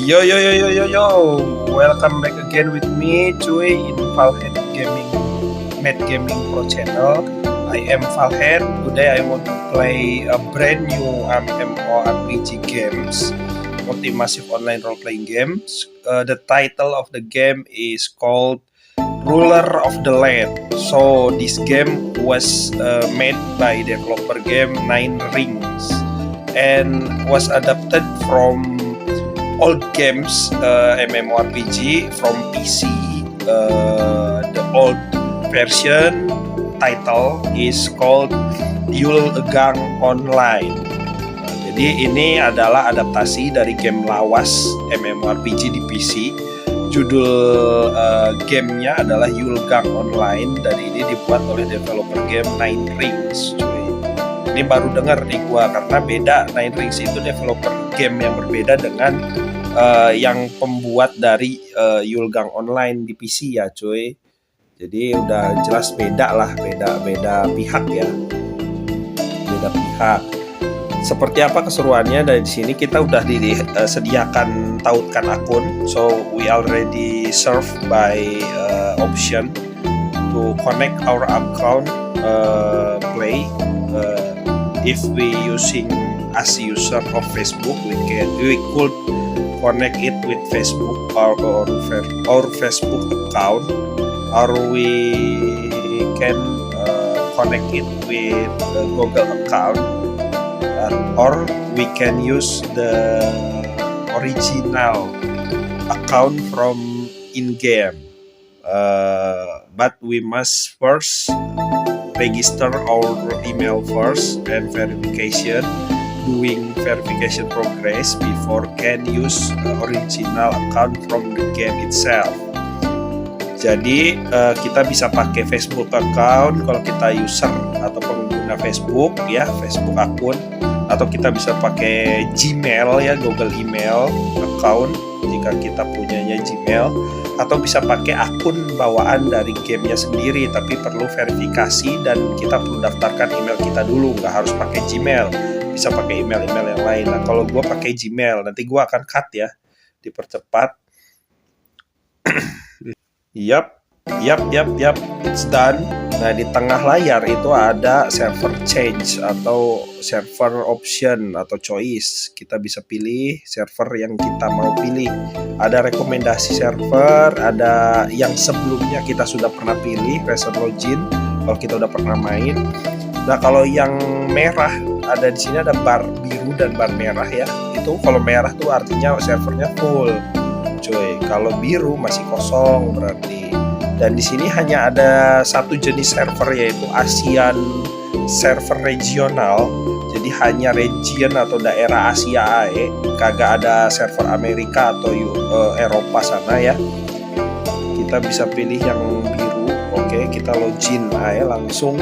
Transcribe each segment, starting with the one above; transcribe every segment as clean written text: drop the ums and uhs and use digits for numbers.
Yo yo yo yo yo yo, welcome back again with me, Cuy, in Valhead Gaming, Mad Gaming Pro channel. I am Valhead. Today I want to play a brand new MMORPG games, multi-massive online role-playing games. The title of the game is called Ruler of the Land. So this game was made by developer game Nine Rings and was adapted from old games MMORPG from PC. The old version title is called Yulgang Online. Jadi ini adalah adaptasi dari game lawas MMORPG di PC. Judul gamenya adalah Yulgang Online dan ini dibuat oleh developer game Nine Rings. Ini baru dengar nih gua karena beda. Nine Rings itu developer game yang berbeda dengan yang pembuat dari Yulgang Online di PC ya cuy. Jadi udah jelas beda lah, beda pihak ya. Beda pihak. Seperti apa keseruannya dari sini kita udah disediakan tautkan akun. So we already served by option to connect our account play. If we using as user of Facebook, we could connect it with Facebook or Facebook account, or we can connect it with the Google account, or we can use the original account from in-game. But we must first register our email first and verification, doing verification progress before can use original account from the game itself. Jadi kita bisa pakai Facebook account kalau kita user atau pengguna Facebook ya, Facebook akun, atau kita bisa pakai Gmail ya, Google email account jika kita punyanya Gmail, atau bisa pakai akun bawaan dari gamenya sendiri tapi perlu verifikasi dan kita perlu daftarkan email kita dulu, nggak harus pakai Gmail, bisa pakai email-email yang lain. Nah kalau gue pakai Gmail, nanti gue akan cut ya, dipercepat. Yap, it's done. Nah di tengah layar itu ada server change atau server option atau choice. Kita bisa pilih server yang kita mau pilih. Ada rekomendasi server, ada yang sebelumnya kita sudah pernah pilih, recent login kalau kita udah pernah main. Nah kalau yang merah ada di sini, ada bar biru dan bar merah ya. Itu kalau merah tuh artinya servernya full, cuy. Kalau biru masih kosong berarti. Dan di sini hanya ada satu jenis server yaitu ASEAN server regional. Jadi hanya region atau daerah Asia AE, kagak ada server Amerika atau Eropa sana ya. Kita bisa pilih yang biru. Oke, kita login AE langsung.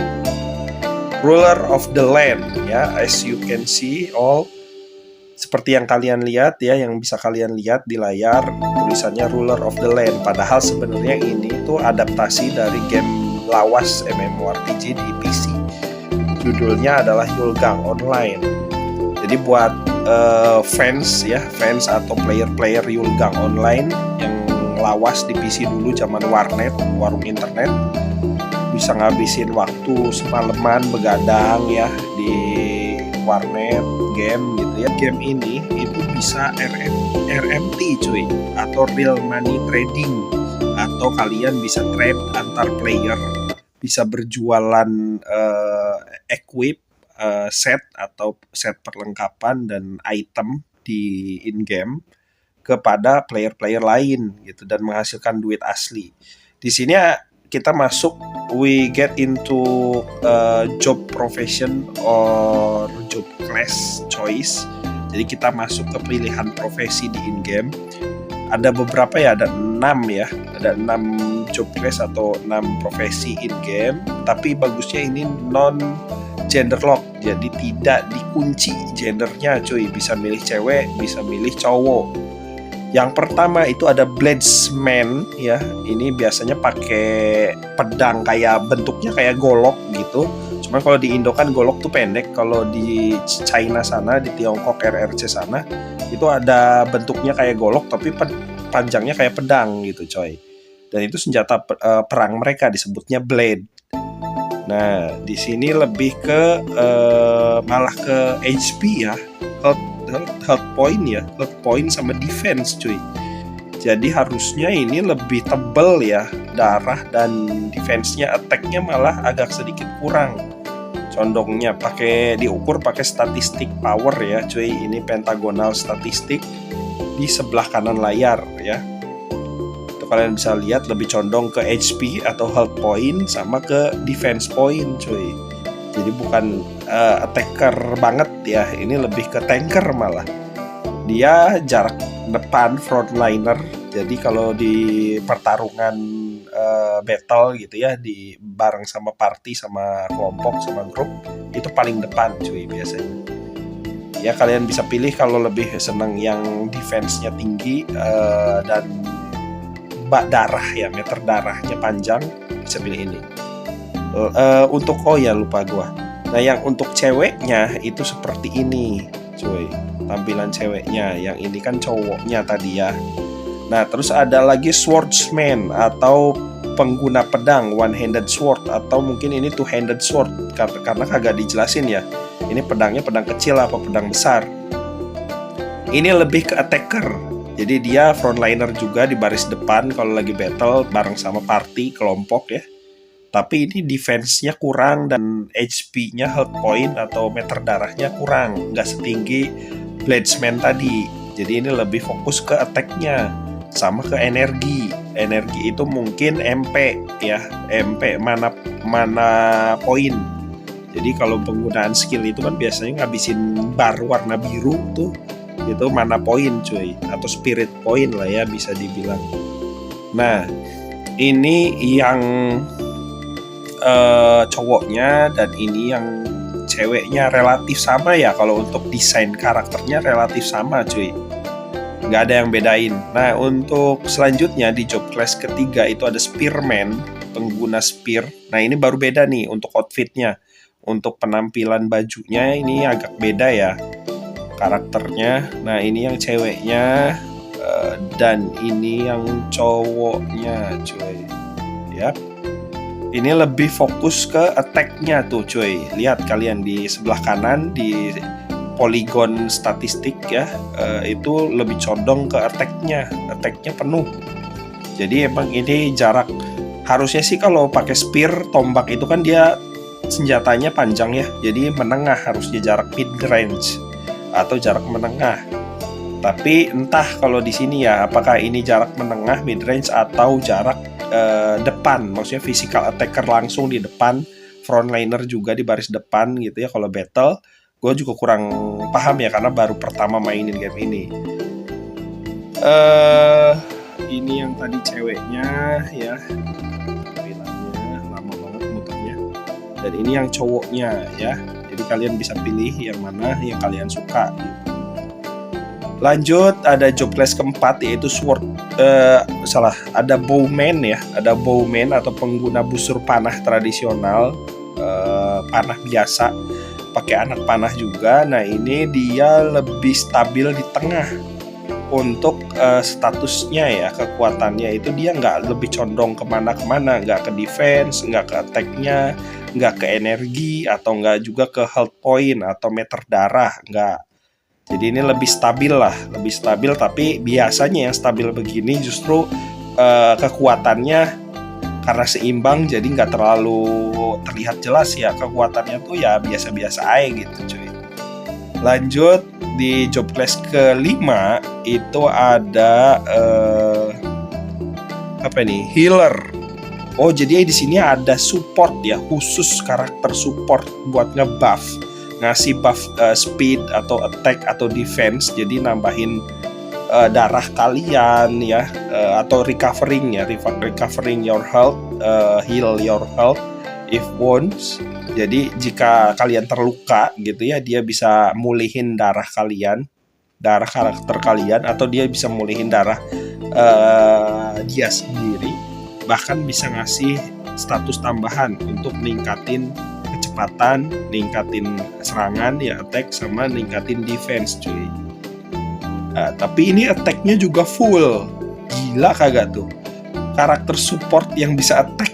Ruler of the Land ya, as you can see all seperti yang kalian lihat ya, yang bisa kalian lihat di layar tulisannya Ruler of the Land. Padahal sebenarnya ini tuh adaptasi dari game lawas MMORPG di PC. Judulnya adalah Yulgang Online. Jadi buat fans ya, fans atau player-player Yulgang Online yang lawas di PC dulu zaman warnet, warung internet, bisa ngabisin waktu semalaman begadang ya di warnet game gitu ya. Game ini itu bisa RMT cuy, atau real money trading, atau kalian bisa trade antar player, bisa berjualan equip set atau set perlengkapan dan item di in-game kepada player-player lain gitu dan menghasilkan duit asli. Di sini kita masuk, we get into job profession or job class choice. Jadi kita masuk ke pilihan profesi di in-game. Ada beberapa ya, ada 6 ya. Ada 6 job class atau 6 profesi in-game. Tapi bagusnya ini non gender lock. Jadi tidak dikunci gendernya cuy. Bisa milih cewek, bisa milih cowok. Yang pertama itu ada bladesman ya. Ini biasanya pakai pedang kayak bentuknya kayak golok gitu. Cuman kalau di Indo kan golok tuh pendek. Kalau di China sana, di Tiongkok RRC sana Itu ada bentuknya kayak golok tapi panjangnya kayak pedang gitu coy. Dan itu senjata perang mereka, disebutnya blade. Nah, di sini lebih ke malah ke HP ya, health point ya, health point sama defense cuy. Jadi harusnya ini lebih tebel ya darah, dan defense-nya, attack-nya malah agak sedikit kurang. Condongnya diukur pakai statistik power ya cuy. Ini pentagonal statistik di sebelah kanan layar ya. Itu kalian bisa lihat lebih condong ke HP atau health point sama ke defense point cuy. Jadi bukan attacker banget ya, ini lebih ke tanker malah. Dia jarak depan frontliner. Jadi kalau di pertarungan battle gitu ya, di bareng sama party, sama kelompok, sama grup, itu paling depan cuy biasanya. Ya kalian bisa pilih kalau lebih seneng yang defense-nya tinggi dan darah ya, meter darahnya panjang, bisa pilih ini. Untuk lupa gua. Nah yang untuk ceweknya itu seperti ini cuy, tampilan ceweknya. Yang ini kan cowoknya tadi ya. Nah terus ada lagi swordsman atau pengguna pedang, one-handed sword, atau mungkin ini two-handed sword karena kagak dijelasin ya. Ini pedangnya pedang kecil apa pedang besar. Ini lebih ke attacker. Jadi dia frontliner juga di baris depan kalau lagi battle bareng sama party, kelompok ya. Tapi ini defense-nya kurang dan HP-nya, health point atau meter darahnya kurang, nggak setinggi bladesman tadi. Jadi ini lebih fokus ke attack-nya sama ke energi. Energi itu mungkin MP ya, MP mana poin. Jadi kalau penggunaan skill itu kan biasanya ngabisin bar warna biru tuh, itu mana poin cuy, atau spirit point lah ya bisa dibilang. Nah ini yang cowoknya dan ini yang ceweknya relatif sama ya. Kalau untuk desain karakternya relatif sama cuy, nggak ada yang bedain. Nah untuk selanjutnya di job class ketiga itu ada spearman, pengguna spear. Nah ini baru beda nih untuk outfitnya. Untuk penampilan bajunya ini agak beda ya karakternya. Nah ini yang ceweknya dan ini yang cowoknya cuy ya. Ini lebih fokus ke attack-nya tuh cuy. Lihat kalian di sebelah kanan di polygon statistik ya, itu lebih condong ke attack-nya penuh. Jadi emang ini jarak, harusnya sih kalau pakai spear, tombak itu kan dia senjatanya panjang ya, jadi menengah, harusnya jarak mid range atau jarak menengah. Tapi entah kalau di sini ya, apakah ini jarak menengah, mid range, atau jarak depan, maksudnya physical attacker langsung di depan, frontliner juga di baris depan gitu ya. Kalau battle, gue juga kurang paham ya karena baru pertama mainin game ini. Ini yang tadi ceweknya ya, tampilannya lama banget muternya. Dan ini yang cowoknya ya. Jadi kalian bisa pilih yang mana yang kalian suka gitu. Lanjut ada job class keempat yaitu ada bowman ya, ada bowman atau pengguna busur panah tradisional, panah biasa, pakai anak panah juga. Nah ini dia lebih stabil di tengah untuk statusnya ya, kekuatannya itu dia nggak lebih condong kemana-kemana, nggak ke defense, nggak ke attack-nya, nggak ke energi, atau nggak juga ke health point atau meter darah, nggak. Jadi ini lebih stabil lah, lebih stabil. Tapi biasanya yang stabil begini justru kekuatannya karena seimbang, jadi nggak terlalu terlihat jelas ya kekuatannya tuh ya biasa-biasa aja gitu cuy. Lanjut di job class kelima itu ada healer. Oh jadi di sini ada support ya, khusus karakter support buat ngebuff, ngasih buff speed atau attack atau defense. Jadi nambahin darah kalian ya, atau recovering your health, heal your health if wounds. Jadi jika kalian terluka gitu ya, dia bisa mulihin darah kalian, darah karakter kalian, atau dia bisa mulihin darah dia sendiri. Bahkan bisa ngasih status tambahan untuk ningkatin kecepatan, ningkatin serangan ya, attack, sama ningkatin defense cuy. Tapi ini attack-nya juga full. Gila kagak tuh? Karakter support yang bisa attack.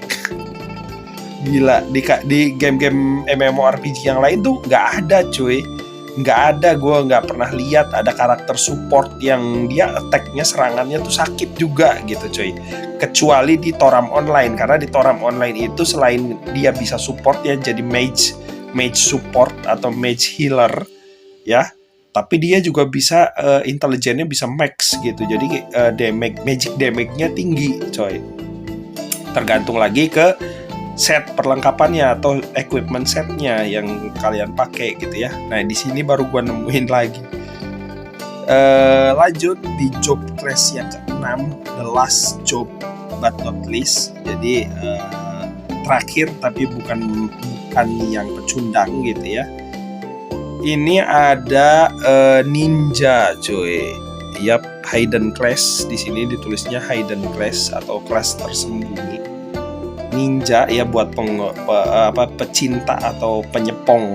Gila, di game-game MMORPG yang lain tuh nggak ada cuy. Nggak ada, gue nggak pernah lihat ada karakter support yang dia attack-nya, serangannya tuh sakit juga gitu cuy. Kecuali di Toram Online, karena di Toram Online itu selain dia bisa support ya, jadi mage support atau mage healer ya, tapi dia juga bisa intelijennya bisa max gitu. Jadi magic damage-nya tinggi coy. Tergantung lagi ke set perlengkapannya atau equipment setnya yang kalian pakai gitu ya. Nah di sini baru gua nemuin lagi. Lanjut di job class yang ke-6, the last job but not least. Jadi terakhir tapi bukan yang pecundang gitu ya. Ini ada ninja cuy. Yap, hidden class. Di sini ditulisnya hidden class atau kelas tersembunyi. Ninja ya buat pecinta atau penyepong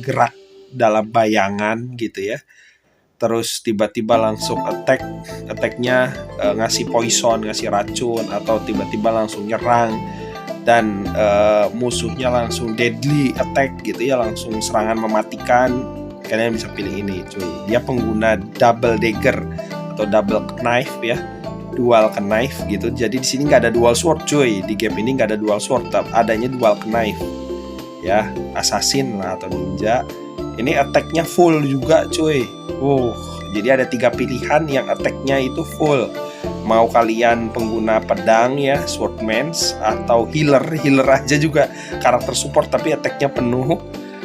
gerak dalam bayangan gitu ya. Terus tiba-tiba langsung attack-nya ngasih poison, ngasih racun, atau tiba-tiba langsung nyerang dan musuhnya langsung deadly attack gitu ya, langsung serangan mematikan. Kalian bisa pilih ini cuy. Dia pengguna double dagger atau double knife ya. Dual knife gitu. Jadi di sini nggak ada dual sword cuy. Di game ini nggak ada dual sword, adanya dual knife. Ya, assassin lah atau ninja. Ini attack-nya full juga cuy. Jadi ada 3 pilihan yang attack-nya itu full. Mau kalian pengguna pedang ya, swordman, atau healer aja juga karakter support tapi attack-nya penuh,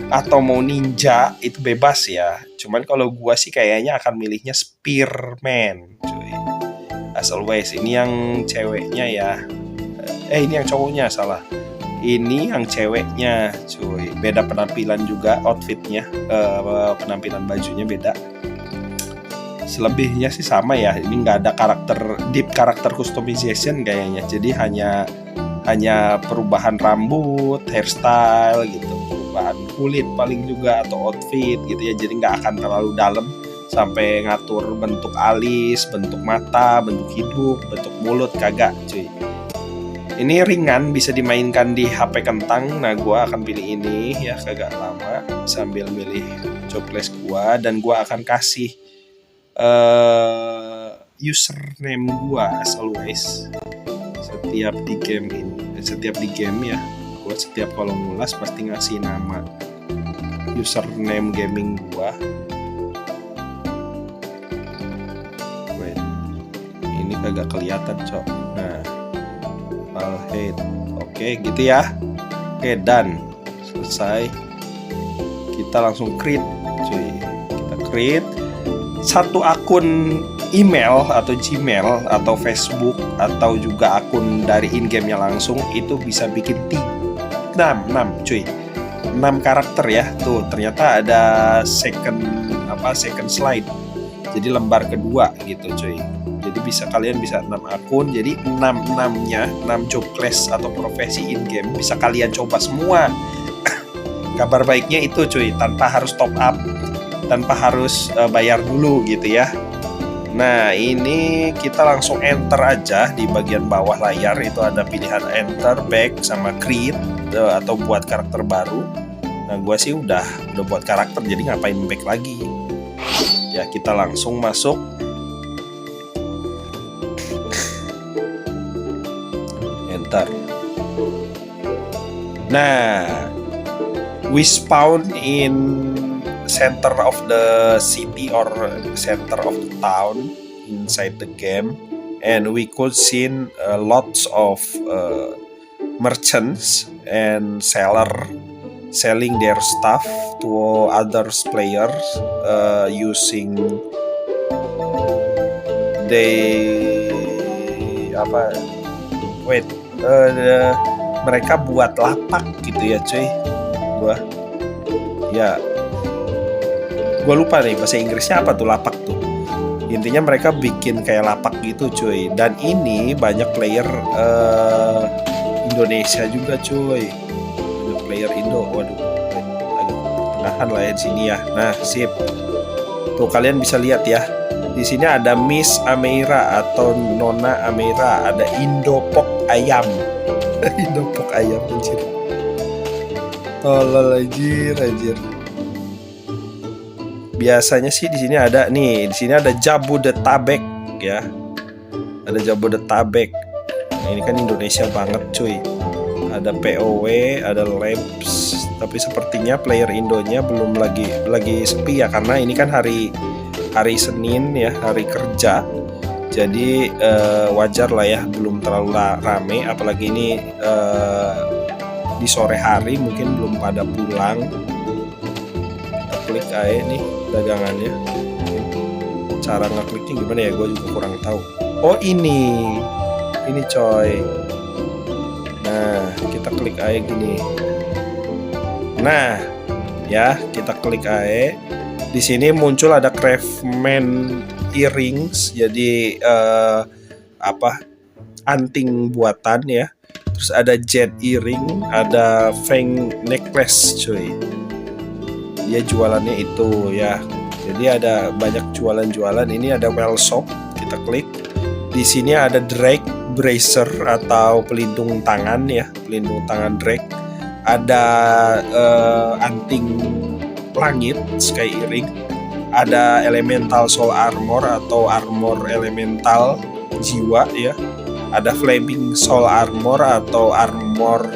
atau mau ninja itu bebas ya. Cuman kalau gua sih kayaknya akan milihnya spearman cuy. As always, ini yang ceweknya ya. Ini yang cowoknya, salah. Ini yang ceweknya, cuy. Beda penampilan juga, outfitnya, penampilan bajunya beda. Selebihnya sih sama ya. Ini nggak ada deep karakter customization kayaknya. Jadi hanya perubahan rambut, hairstyle gitu, perubahan kulit paling juga atau outfit gitu ya. Jadi nggak akan terlalu dalam sampai ngatur bentuk alis, bentuk mata, bentuk hidung, bentuk mulut, kagak cuy. Ini ringan, bisa dimainkan di HP kentang. Nah gua akan pilih ini ya, kagak lama sambil milih job list gua, dan gua akan kasih username gua as always setiap di game ini, setiap di game ya. Gua setiap kalau ngulas pasti ngasih nama username gaming gua. Ini kagak kelihatan cok. Nah, Valhead. Oke, gitu ya. Oke, done. Selesai. Kita langsung create, cuy. Kita create satu akun email atau Gmail atau Facebook atau juga akun dari in-game-nya langsung, itu bisa bikin 6 cuy. 6 karakter ya. Tuh, ternyata ada second slide. Jadi lembar kedua gitu cuy. Jadi kalian bisa 6 akun. Jadi 6 job class atau profesi in game bisa kalian coba semua. Kabar baiknya itu cuy, tanpa harus top up, tanpa harus bayar dulu gitu ya. Nah ini kita langsung enter aja. Di bagian bawah layar itu ada pilihan enter, back, sama create atau buat karakter baru. Nah gue sih udah buat karakter, jadi ngapain back lagi ya. Kita langsung masuk. Enter. Nah, we spawn in center of the city or center of the town inside the game, and we could see lots of merchants and selling their stuff to other players using mereka buat lapak gitu ya cuy. Gua lupa nih bahasa Inggrisnya apa tuh lapak tuh. Intinya mereka bikin kayak lapak gitu cuy. Dan ini banyak player Indonesia juga cuy. Ada player Indo. Waduh, agak pertengahan lah ya di sini ya. Nah sip. Tuh kalian bisa lihat ya. Di sini ada Miss Ameira atau Nona Ameira, ada Indopok ayam. Indopok ayam anjir. Tolol anjir. Biasanya sih di sini ada nih, di sini ada Jabodetabek ya. Ada Jabodetabek. Nah, ini kan Indonesia banget cuy. Ada POW, ada Labs, tapi sepertinya player Indonya belum lagi sepi ya, karena ini kan hari Senin ya, hari kerja. Jadi wajar lah ya, belum terlalu rame, apalagi ini di sore hari mungkin belum pada pulang. Kita klik aja nih dagangannya. Cara ngekliknya gimana ya, gue juga kurang tahu. Oh ini coy. Nah kita klik aja gini. Nah ya kita klik aja. Di sini muncul ada Craftsman earrings, jadi anting buatan ya. Terus ada jet earring, ada fang necklace cuy. Dia jualannya itu ya. Jadi ada banyak jualan-jualan. Ini ada well shop, kita klik. Di sini ada drake bracer atau pelindung tangan ya, pelindung tangan drake. Ada anting langit sky earring, ada elemental soul armor atau armor elemental jiwa ya, ada flaming soul armor atau armor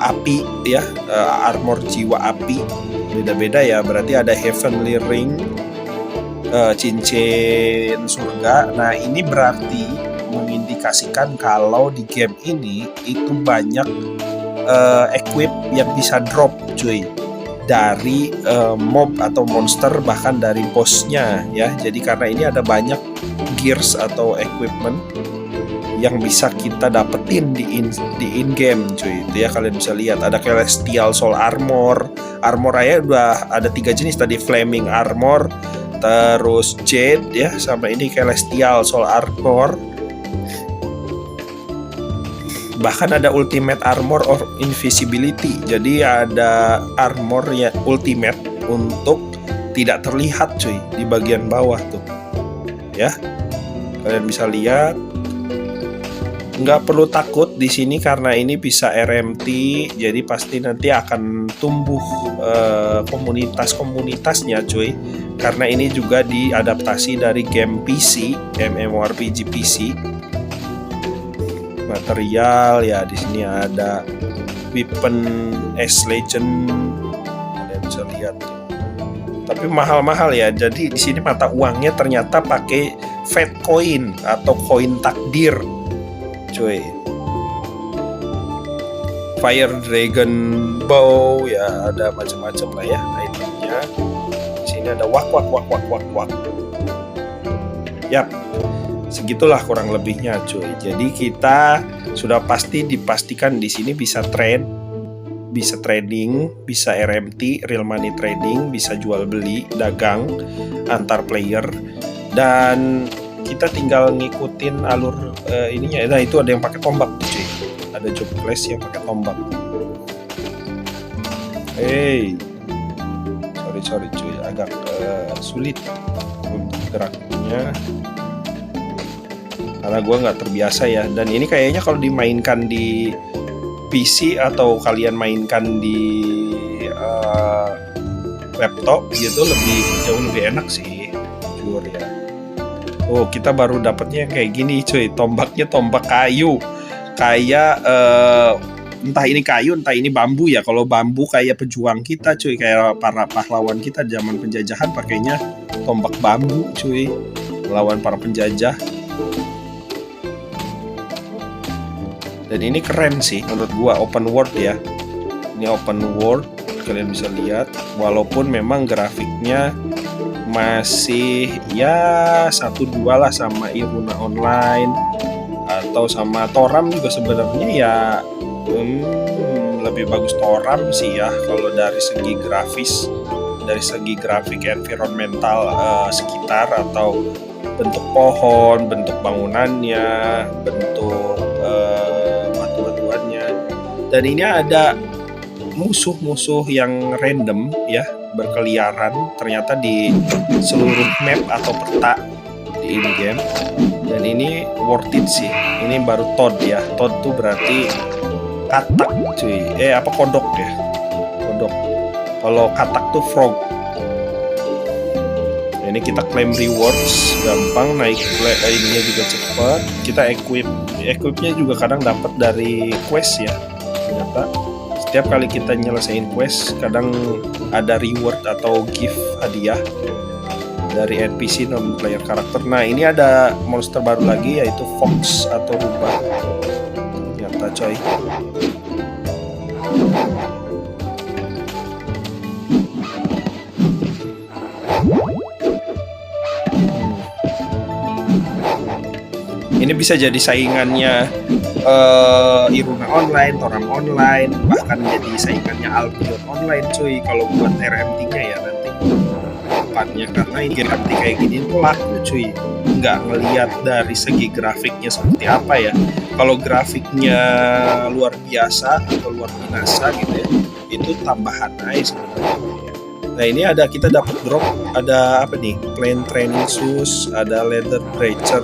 api ya, armor jiwa api, beda-beda ya. Berarti ada heavenly ring, cincin surga. Nah ini berarti mengindikasikan kalau di game ini itu banyak equip yang bisa drop cuy, dari mob atau monster, bahkan dari bosnya ya. Jadi karena ini ada banyak gears atau equipment yang bisa kita dapetin di in game cuy. Itu ya kalian bisa lihat ada celestial soul armor. Armor aja udah ada 3 jenis tadi, flaming armor, terus jade ya, sama ini celestial soul armor. Bahkan ada ultimate armor of invisibility. Jadi ada armor ya ultimate untuk tidak terlihat cuy di bagian bawah tuh. Ya. Kalian bisa lihat. Nggak perlu takut di sini karena ini bisa RMT. Jadi pasti nanti akan tumbuh komunitasnya cuy. Karena ini juga diadaptasi dari game PC, MMORPG PC. Material ya, di sini ada weapon S Legend, kalian bisa lihat. Tapi mahal-mahal ya. Jadi di sini mata uangnya ternyata pakai fate coin atau koin takdir, cuy. Fire Dragon Bow ya, ada macam-macam lah ya itemnya. Di sini ada wak. Yap. Segitulah kurang lebihnya cuy. Jadi kita sudah dipastikan di sini bisa trade, bisa trading, bisa RMT, real money trading, bisa jual beli, dagang antar player, dan kita tinggal ngikutin alur ininya. Nah itu ada yang pakai tombak cuy. Ada job class yang pakai tombak. Sorry cuy, agak sulit untuk geraknya. Karena gue nggak terbiasa ya, dan ini kayaknya kalau dimainkan di PC atau kalian mainkan di laptop gitu jauh lebih enak sih, jujur ya. Oh kita baru dapetnya yang kayak gini cuy, tombaknya tombak kayu, kayak entah ini kayu entah ini bambu ya. Kalau bambu kayak pejuang kita cuy, kayak para pahlawan kita zaman penjajahan pakainya tombak bambu cuy, lawan para penjajah. Dan ini keren sih menurut gua, open world ya. Ini open world, kalian bisa lihat. Walaupun memang grafiknya masih ya 1-2 lah sama Iruna Online atau sama Toram juga sebenarnya ya. Lebih bagus Toram sih ya kalau dari segi grafis, dari segi grafik environmental sekitar atau bentuk pohon, bentuk bangunannya, bentuk batu-batuannya. Dan ini ada musuh-musuh yang random ya, berkeliaran ternyata di seluruh map atau peta di in-game. Dan ini worth it sih. Ini baru Toad ya. Toad tuh berarti katak cuy. Kodok ya. Kodok. Kalau katak tuh frog. Nah, ini kita claim rewards gampang, naik ininya juga cepat. Kita equipnya juga kadang dapat dari quest ya. Ternyata setiap kali kita nyelesain quest kadang ada reward atau gift hadiah dari NPC non player karakter. Nah, ini ada monster baru lagi yaitu Fox atau rubah. Ternyata coy. Ini bisa jadi saingannya Iruna Online, Toram Online, bahkan jadi saingannya Albion Online cuy kalau buat RMT-nya ya nanti depannya, karena ini RMT kayak gini tuh laku cuy, nggak ngelihat dari segi grafiknya seperti apa ya. Kalau grafiknya luar biasa atau luar binasa gitu ya, itu tambahan aja sebenarnya. Nah, ini kita dapat drop, ada apa nih, plain training shoes, ada leather breacher.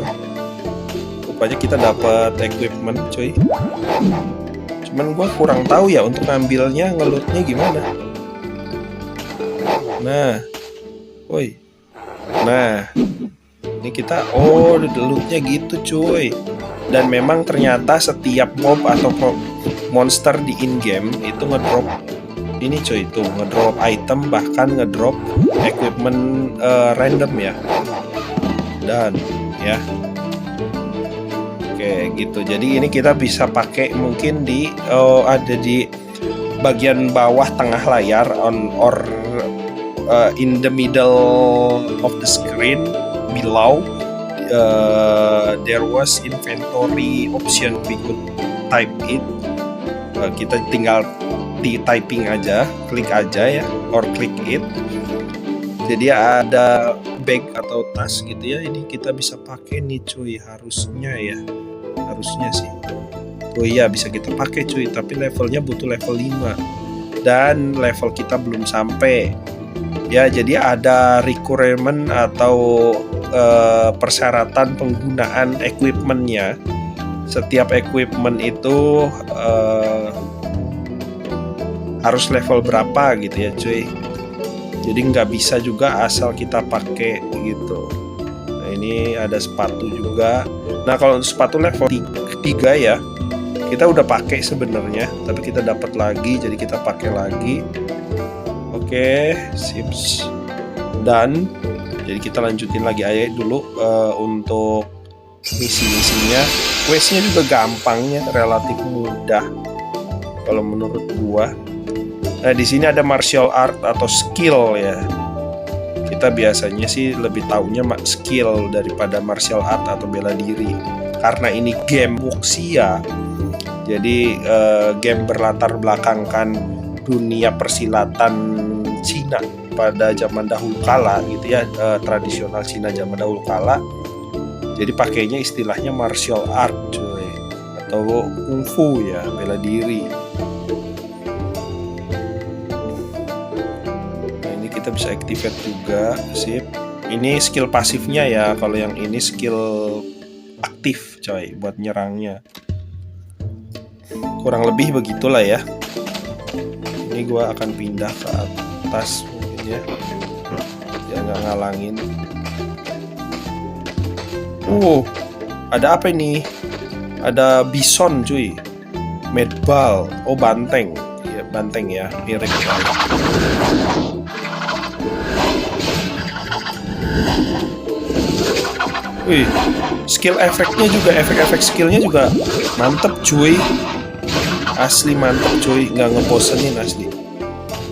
Rupanya kita dapat equipment cuy. Cuman gua kurang tahu ya untuk ngambilnya, ngelutnya gimana. Nah, woi. Nah, ini kita lootnya gitu cuy. Dan memang ternyata setiap mob atau monster di in-game itu ngedrop ini cuy, itu ngedrop item, bahkan ngedrop equipment random ya. Dan ya oke gitu. Jadi ini kita bisa pakai mungkin ada di bagian bawah tengah layar or in the middle of the screen below there was inventory option, we could type it. Kita tinggal di typing aja, klik aja ya, or click it. Jadi ada bag atau tas gitu ya, ini kita bisa pakai nih cuy, harusnya sih. Oh iya, bisa kita pakai cuy, tapi levelnya butuh level 5 dan level kita belum sampai ya. Jadi ada requirement atau persyaratan penggunaan equipmentnya. Setiap equipment itu harus level berapa gitu ya cuy. Jadi nggak bisa juga asal kita pakai gitu. Nah, ini ada sepatu juga. Nah, kalau sepatu level 3 ya, kita udah pakai sebenarnya, tapi kita dapat lagi, jadi kita pakai lagi. Oke, sips. Dan jadi kita lanjutin lagi aja dulu untuk misi-misinya. Questnya juga gampangnya, relatif mudah kalau menurut gua. Nah, di sini ada martial art atau skill ya. Kita biasanya sih lebih taunya skill daripada martial art atau bela diri. Karena ini game wuxia. Jadi game berlatar belakangkan dunia persilatan Cina pada zaman dahulu kala gitu ya, tradisional Cina zaman dahulu kala. Jadi pakainya istilahnya martial art cuy, atau kungfu ya, bela diri. Kita bisa activate juga, sip. Ini skill pasifnya ya, kalau yang ini skill aktif coy buat nyerangnya. Kurang lebih begitulah ya. Ini gua akan pindah ke atas mungkin ya, biar nggak ngalangin. Ada apa ini? Ada bison cuy, medball, banteng ya, banteng ya, mirip ya. Wih, skill efeknya juga, efek-efek skillnya juga mantep cuy, asli mantep cuy, nggak ngebosenin asli.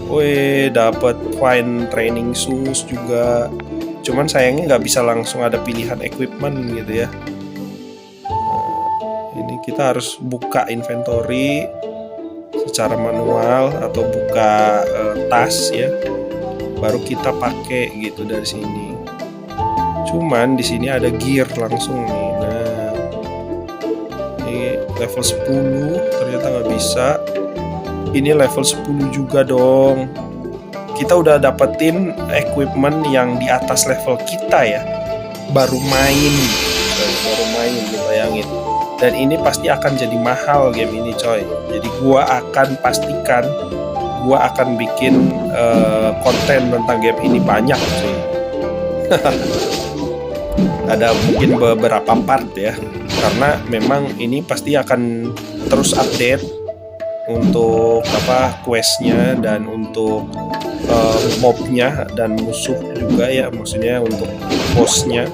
Wih, dapat fine training shoes juga, cuman sayangnya nggak bisa langsung ada pilihan equipment gitu ya. Nah, ini kita harus buka inventory secara manual atau buka tas ya, baru kita pakai gitu dari sini. Cuman di sini ada gear langsung nih. Nah, ini level 10 ternyata nggak bisa. Ini level 10 juga dong. Kita udah dapetin equipment yang di atas level kita ya. Baru main, bayangin. Dan ini pasti akan jadi mahal game ini coy. Jadi gua akan pastikan gua akan bikin konten tentang game ini banyak coy. Ada mungkin beberapa part ya, karena memang ini pasti akan terus update untuk questnya dan untuk mobnya dan musuh juga ya, maksudnya untuk bossnya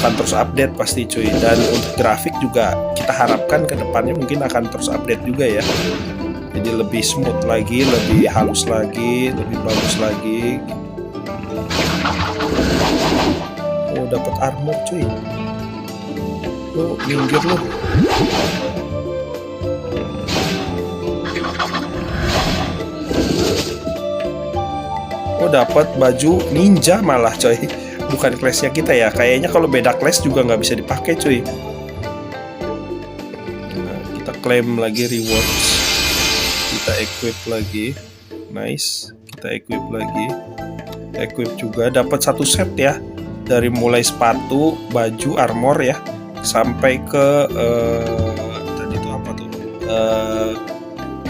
akan terus update pasti cuy. Dan untuk grafik juga kita harapkan ke depannya mungkin akan terus update juga ya, jadi lebih smooth lagi, lebih halus lagi, lebih bagus lagi. Oh, dapat armor cuy. Oh, minggir lu. Oh, dapat baju ninja malah coy. Bukan classnya kita ya. Kayaknya kalau beda class juga nggak bisa dipakai cuy. Nah, kita claim lagi rewards. Kita equip lagi. Nice. Kita equip lagi. Equip juga dapat satu set ya. Dari mulai sepatu, baju, armor ya, sampai ke tadi itu apa tuh?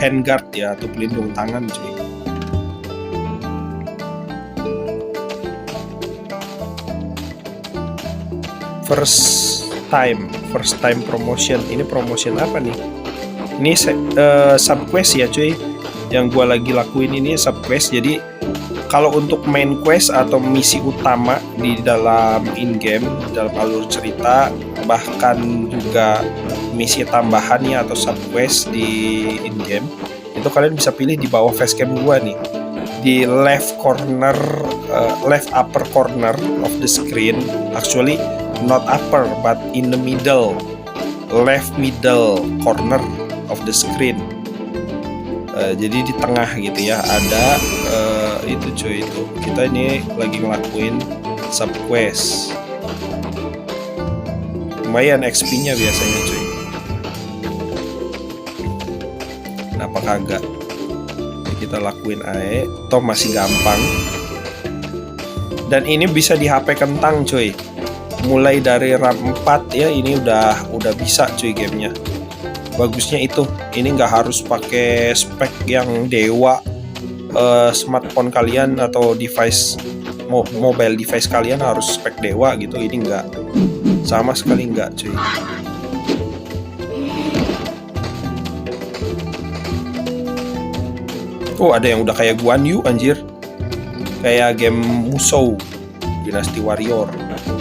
Handguard ya, atau pelindung tangan cuy. First time promotion. Ini promotion apa nih? Ini subquest ya cuy. Yang gua lagi lakuin ini subquest. Jadi kalau untuk main quest atau misi utama di dalam in-game, dalam alur cerita, bahkan juga misi tambahan ya atau subquest di in-game, itu kalian bisa pilih di bawah facecam gua nih. Di left upper corner of the screen, actually not upper but in the middle, left middle corner of the screen. Jadi di tengah gitu ya ada itu cuy, itu kita ini lagi ngelakuin subquest. Lumayan XP-nya biasanya cuy. Kenapa kagak? Kita lakuin aja, toh masih gampang. Dan ini bisa di HP kentang cuy. Mulai dari RAM 4 ya, ini udah bisa cuy gamenya. Bagusnya itu, ini nggak harus pakai spek yang dewa. Smartphone kalian atau device mobile device kalian harus spek dewa gitu. Ini nggak, sama sekali nggak cuy. Oh, ada yang udah kayak Guan Yu anjir, kayak game Musou Dynasty Warrior.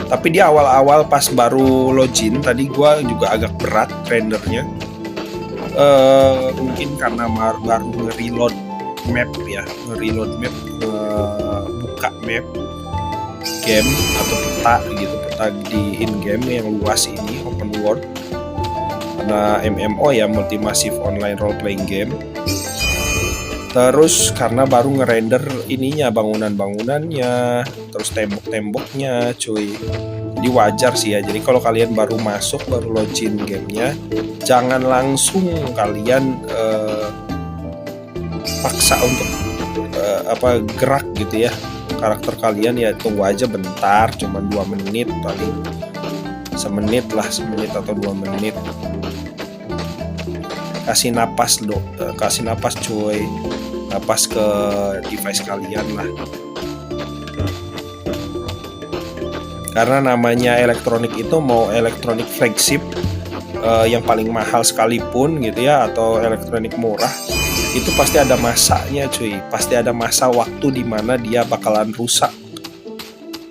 Tapi di awal-awal pas baru login tadi gua juga agak berat rendernya. Mungkin karena baru nge-reload map ya, buka map game atau peta gitu, peta di in-game yang luas ini, open world. Karena MMO ya, multi massive online role playing game. Terus karena baru ngerender ininya, bangunan-bangunannya, terus tembok-temboknya cuy. Jadi wajar sih ya. Jadi kalau kalian baru masuk, baru login gamenya, jangan langsung kalian paksa untuk gerak gitu ya. Karakter kalian ya tunggu aja bentar, cuma 2 menit paling, semenit atau 2 menit. Kasih napas cuy, napas ke device kalian lah. Karena namanya elektronik itu, mau elektronik flagship yang paling mahal sekalipun gitu ya, atau elektronik murah, itu pasti ada masanya cuy. Pasti ada masa waktu di mana dia bakalan rusak.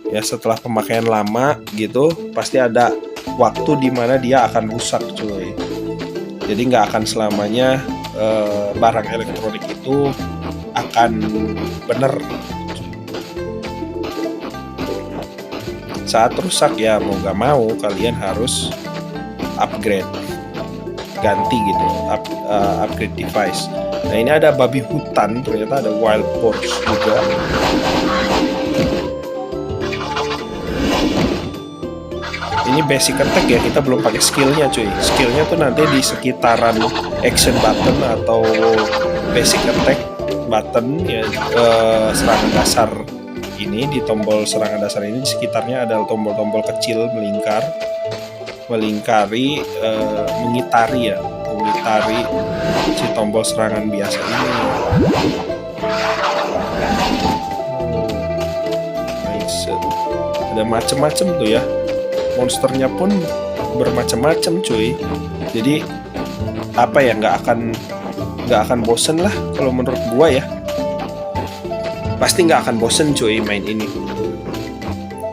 Ya setelah pemakaian lama gitu, pasti ada waktu di mana dia akan rusak cuy. Jadi nggak akan selamanya barang elektronik itu akan bener. Saat rusak ya mau gak mau kalian harus upgrade, ganti gitu, upgrade device. Nah ini ada babi hutan, ternyata ada wild boars juga. Ini basic attack ya, kita belum pakai skillnya cuy. Skillnya tuh nanti di sekitaran action button atau basic attack button ya, serangan dasar ini, di tombol serangan dasar ini di sekitarnya ada tombol-tombol kecil mengitari si tombol serangan biasa ini. Nice. Ada macem-macem tuh ya. Monsternya pun bermacam-macam cuy. Jadi apa ya, nggak akan bosen lah kalau menurut gua ya. Pasti nggak akan bosen cuy main ini,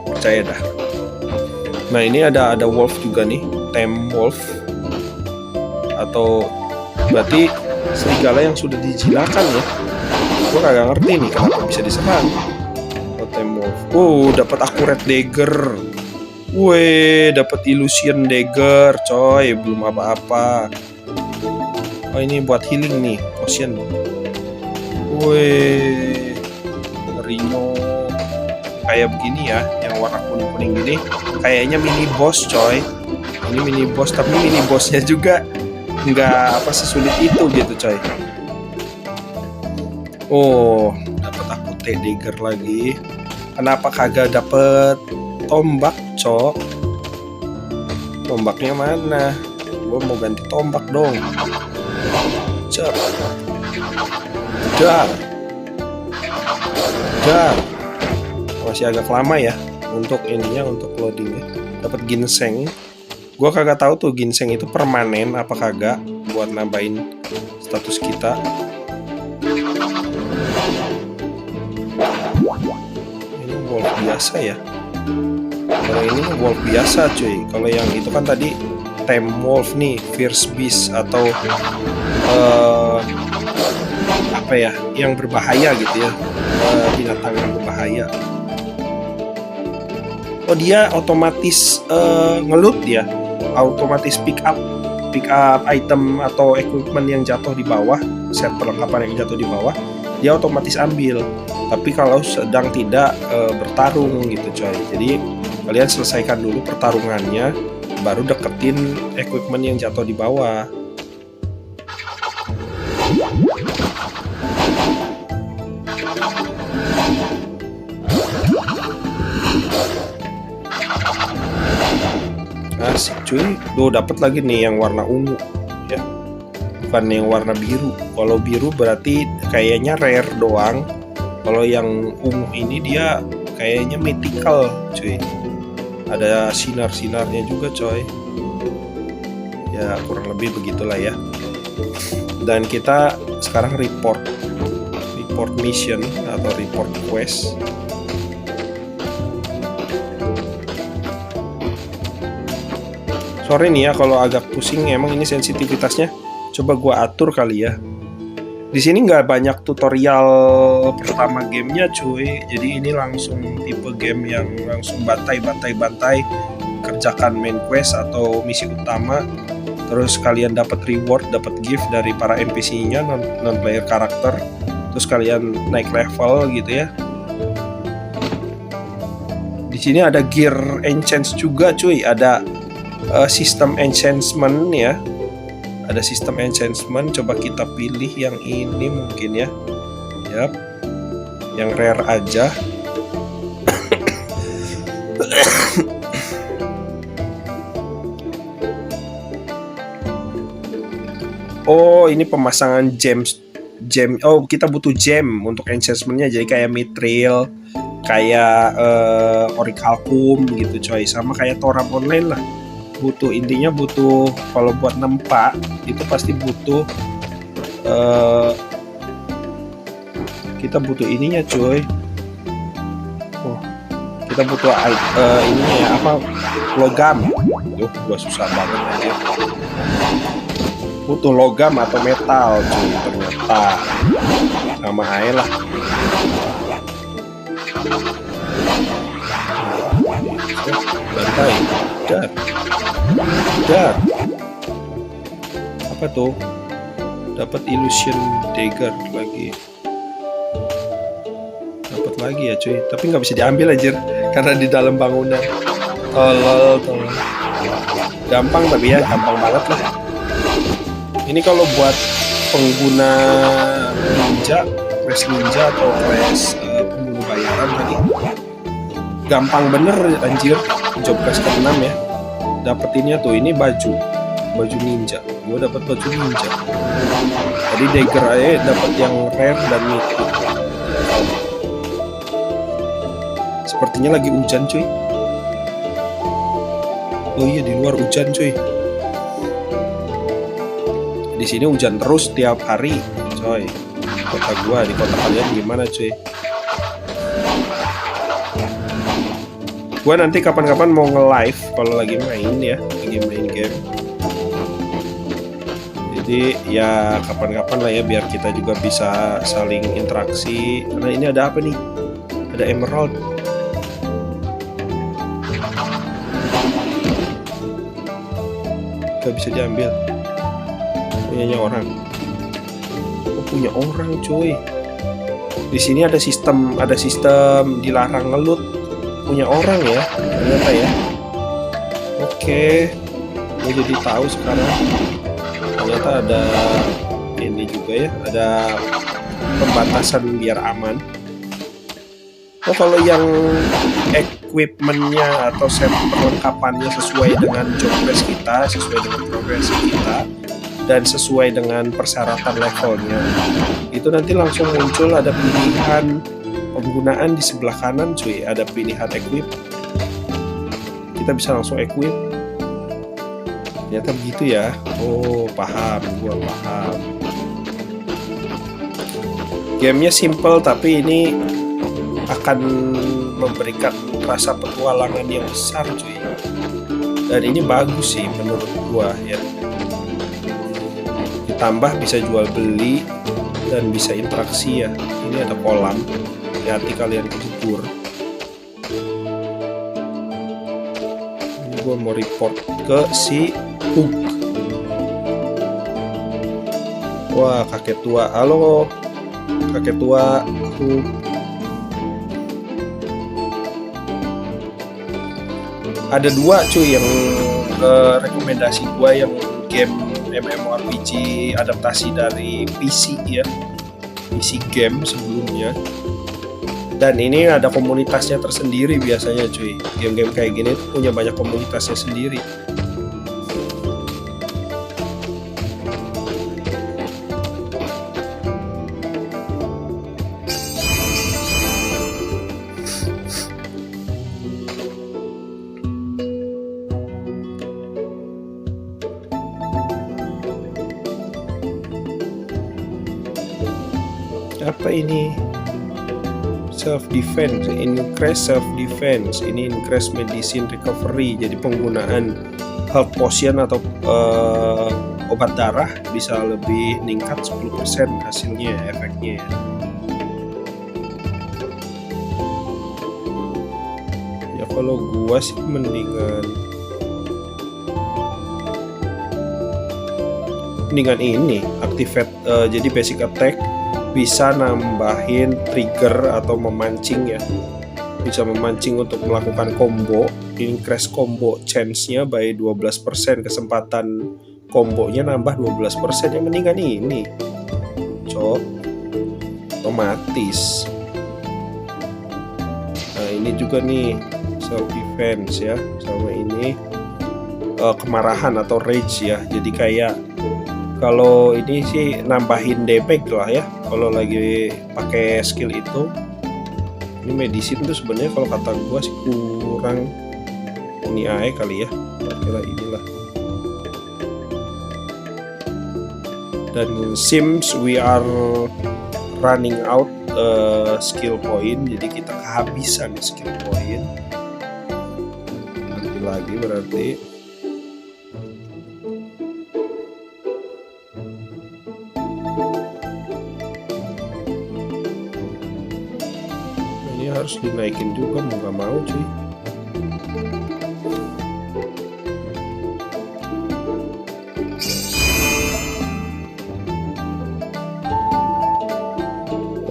percaya dah. Nah ini ada wolf juga nih, tame wolf, atau berarti serigala yang sudah dijinakan ya. Gua kagak ngerti nih kenapa bisa diserang. Oh, tame wolf. Dapat accurate dagger. Weh, dapat illusion dagger, coy. Belum apa-apa. Oh, ini buat healing nih, potion. Weh, Rhino kayak begini ya, yang warna kuning-kuning gini. Kayaknya mini boss, coy. Ini mini boss, tapi mini bossnya juga nggak sesulit itu gitu, coy. Oh, dapat accurate dagger lagi. Kenapa kagak dapat tombak, cok? Tombaknya mana? Gue mau ganti tombak dong. Cek. Dar. Masih agak lama ya untuk ininya, untuk loadingnya. Dapat ginseng. Gue kagak tahu tuh ginseng itu permanen apa kagak buat nambahin status kita. Ini wolf biasa ya. Kalau ini wolf biasa cuy. Kalau yang itu kan tadi tame wolf nih, fierce beast atau apa ya, yang berbahaya gitu ya, binatang yang berbahaya. Oh dia otomatis ngeloot ya, otomatis pick up item atau equipment yang jatuh di bawah, set perlengkapan yang jatuh di bawah, dia otomatis ambil. Tapi kalau sedang tidak bertarung gitu coy. Jadi kalian selesaikan dulu pertarungannya, baru deketin equipment yang jatuh di bawah. Asik cuy. Tuh dapat lagi nih yang warna ungu ya, bukan yang warna biru. Kalau biru berarti kayaknya rare doang. Kalau yang ungu ini dia kayaknya mythical cuy. Ada sinar-sinarnya juga coy. Ya kurang lebih begitulah ya. Dan kita sekarang report mission atau report quest. Sorry nih ya kalau agak pusing, emang ini sensitivitasnya. Coba gua atur kali ya. Di sini nggak banyak tutorial pertama gamenya cuy. Jadi ini langsung tipe game yang langsung bantai, kerjakan main quest atau misi utama. Terus kalian dapat reward, dapat gift dari para NPC-nya, non player karakter. Terus kalian naik level gitu ya. Di sini ada gear enchants juga cuy. Ada sistem enchantment ya. Ada sistem enchantment, coba kita pilih yang ini mungkin ya. Yap. Yang rare aja. Oh, ini pemasangan gem. Oh, kita butuh gem untuk enchantment-nya. Jadi kayak mithril, kayak orichalcum gitu coy. Sama kayak Toram Online lah. Intinya butuh, kalau buat nempak itu pasti butuh kita butuh ininya cuy. Oh, kita butuh ininya ya, apa, logam. Gua susah banget aja. Butuh logam atau metal cuy, ternyata sama aja lah. Bantai. Dar. Apa tuh? Dapat illusion dagger lagi. Dapat lagi ya cuy. Tapi nggak bisa diambil aja karena di dalam bangunan. Tolol. Gampang tapi ya, gampang banget lah. Ini kalau buat pengguna ninja, Crash Ninja atau Crash pembunuh bayaran tadi, gampang bener anjir. Job Crash ke-6 ya. Dapetinnya tuh, ini baju ninja. Gue dapet baju ninja. Tadi dagger aja dapat yang rare dan mythic. Sepertinya lagi hujan cuy. Oh iya, di luar hujan cuy. Di sini hujan terus tiap hari coy. Kota gua, di kota kalian gimana cuy? Gua nanti kapan-kapan mau nge-live kalau lagi main ya, lagi main game. Jadi ya kapan-kapan lah ya, biar kita juga bisa saling interaksi. Karena ini ada apa nih? Ada emerald. Gak bisa diambil. Punyanya orang. Oh, punya orang cuy. Di sini ada sistem dilarang ngelut. Punya orang ya ternyata ya. Oke, gue jadi tahu sekarang. Ternyata ada ini juga ya, ada pembatasan biar aman. Oh, kalau yang equipmentnya atau set perlengkapannya sesuai dengan job quest kita, sesuai dengan progresi kita, dan sesuai dengan persyaratan levelnya, itu nanti langsung muncul ada pilihan penggunaan di sebelah kanan cuy, ada pilihan equip. Kita bisa langsung equip. Ternyata begitu ya. Oh, paham, gua paham. Gamenya simple tapi ini akan memberikan rasa petualangan yang besar cuy. Dan ini bagus sih menurut gua ya. Ditambah bisa jual beli dan bisa interaksi ya. Ini ada kolam. Hati kalian kejebur. Ini gua mau report ke si Hook. Wah, kakek tua. Halo kakek tua Hook. Ada dua cuy yang rekomendasi gua, yang game MMORPG adaptasi dari PC ya, PC game sebelumnya. Dan ini ada komunitasnya tersendiri biasanya cuy. Game-game kayak gini tuh punya banyak komunitasnya sendiri. Apa ini? Self defense, increase self defense, ini increase medicine recovery. Jadi penggunaan health potion atau obat darah bisa lebih meningkat 10% hasilnya, efeknya. Ya kalau gua sih mendingan ini activate, jadi basic attack bisa nambahin trigger atau memancing ya, bisa memancing untuk melakukan combo, increase combo chance-nya by 12%, kesempatan kombonya nambah 12%. Yang mendingan ini cok, otomatis. Nah ini juga nih self defense ya, sama ini kemarahan atau rage ya, jadi kayak kalau ini sih nambahin damage lah ya kalau lagi pakai skill itu. Ini medicine tuh sebenarnya kalau kata gua sih kurang, ini aja kali ya, kira inilah. Dan seems we are running out skill point, jadi kita kehabisan skill point. Nanti lagi berarti. Harus dinaikin juga, mau gak mau cuy.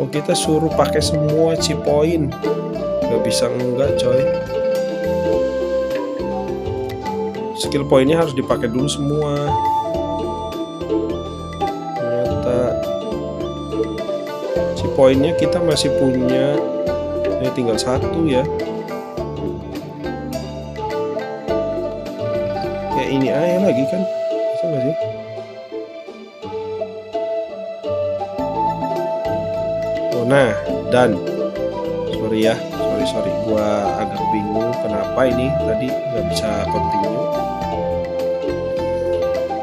Oh kita suruh pakai semua chip point, gak bisa enggak coy. skill poinnya harus dipakai dulu semua. Ternyata si poinnya kita masih punya, ini tinggal 1 ya. Kayak ini aja lagi kan, bisa nggak sih? Oh nah, dan sorry ya, sorry gua agak bingung kenapa ini tadi nggak bisa continue.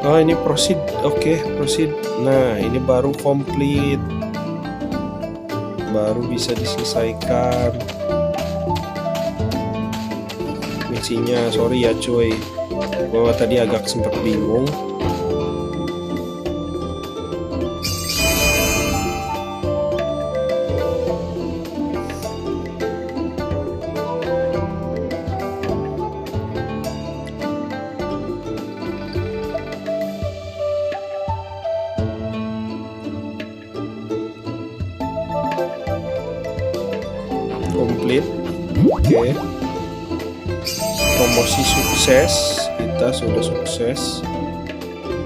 Oh ini proceed, oke, proceed. Nah ini baru complete, baru bisa diselesaikan misinya. Sorry ya cuy, gua tadi agak sempat bingung. Komplit, oke. Promosi sukses, kita sudah sukses.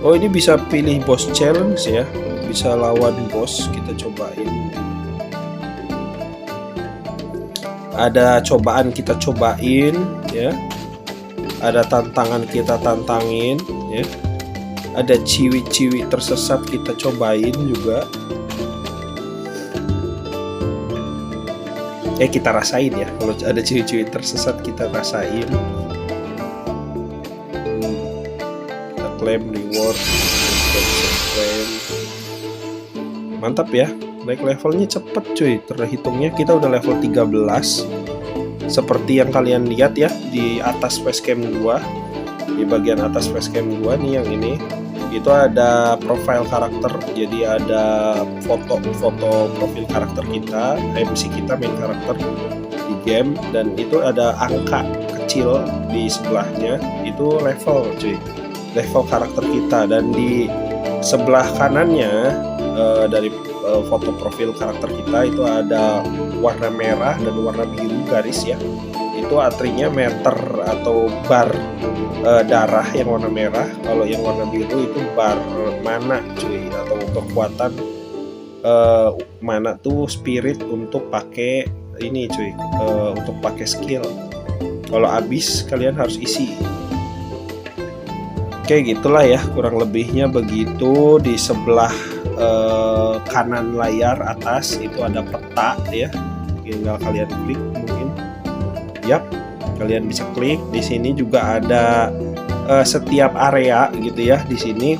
Oh ini bisa pilih boss challenge ya, bisa lawan bos, kita cobain. Ada cobaan kita cobain ya, ada tantangan kita tantangin ya, ada ciwi-ciwi tersesat kita cobain juga. Kita rasain ya, kalau ada ciwi-ciwi tersesat kita rasain. Kita claim reward, claim. Mantap ya, naik levelnya cepet cuy, terhitungnya kita udah level 13. Seperti yang kalian lihat ya di atas facecam gua, di bagian atas facecam gua nih yang ini, itu ada profile karakter, jadi ada foto profil karakter kita, MC kita, main karakter di game, dan itu ada angka kecil di sebelahnya, itu level cuy, level karakter kita. Dan di sebelah kanannya dari foto profil karakter kita itu ada warna merah dan warna biru garis ya, itu artinya meter atau bar darah yang warna merah. Kalau yang warna biru itu bar mana cuy, atau kekuatan mana tuh spirit untuk pakai ini cuy, untuk pakai skill. Kalau habis kalian harus isi. Oke gitulah ya kurang lebihnya begitu. Di sebelah kanan layar atas itu ada peta ya, tinggal kalian klik mungkin. Yap, kalian bisa klik. Di sini juga ada setiap area gitu ya. Di sini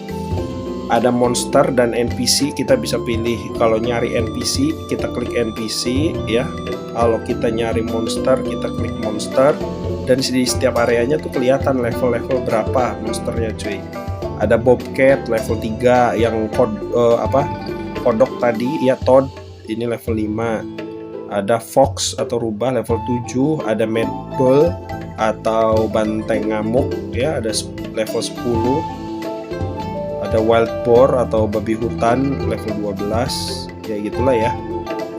ada monster dan NPC, kita bisa pilih. Kalau nyari NPC kita klik NPC ya, kalau kita nyari monster kita klik monster. Dan di setiap areanya tuh kelihatan level-level berapa monsternya cuy. Ada Bobcat level 3 yang kodok tadi ya, Toad ini level 5. Ada Fox atau rubah level 7, ada Mad Bull atau banteng ngamuk ya, ada level 10. Ada Wild Boar atau babi hutan level 12. Ya gitulah ya,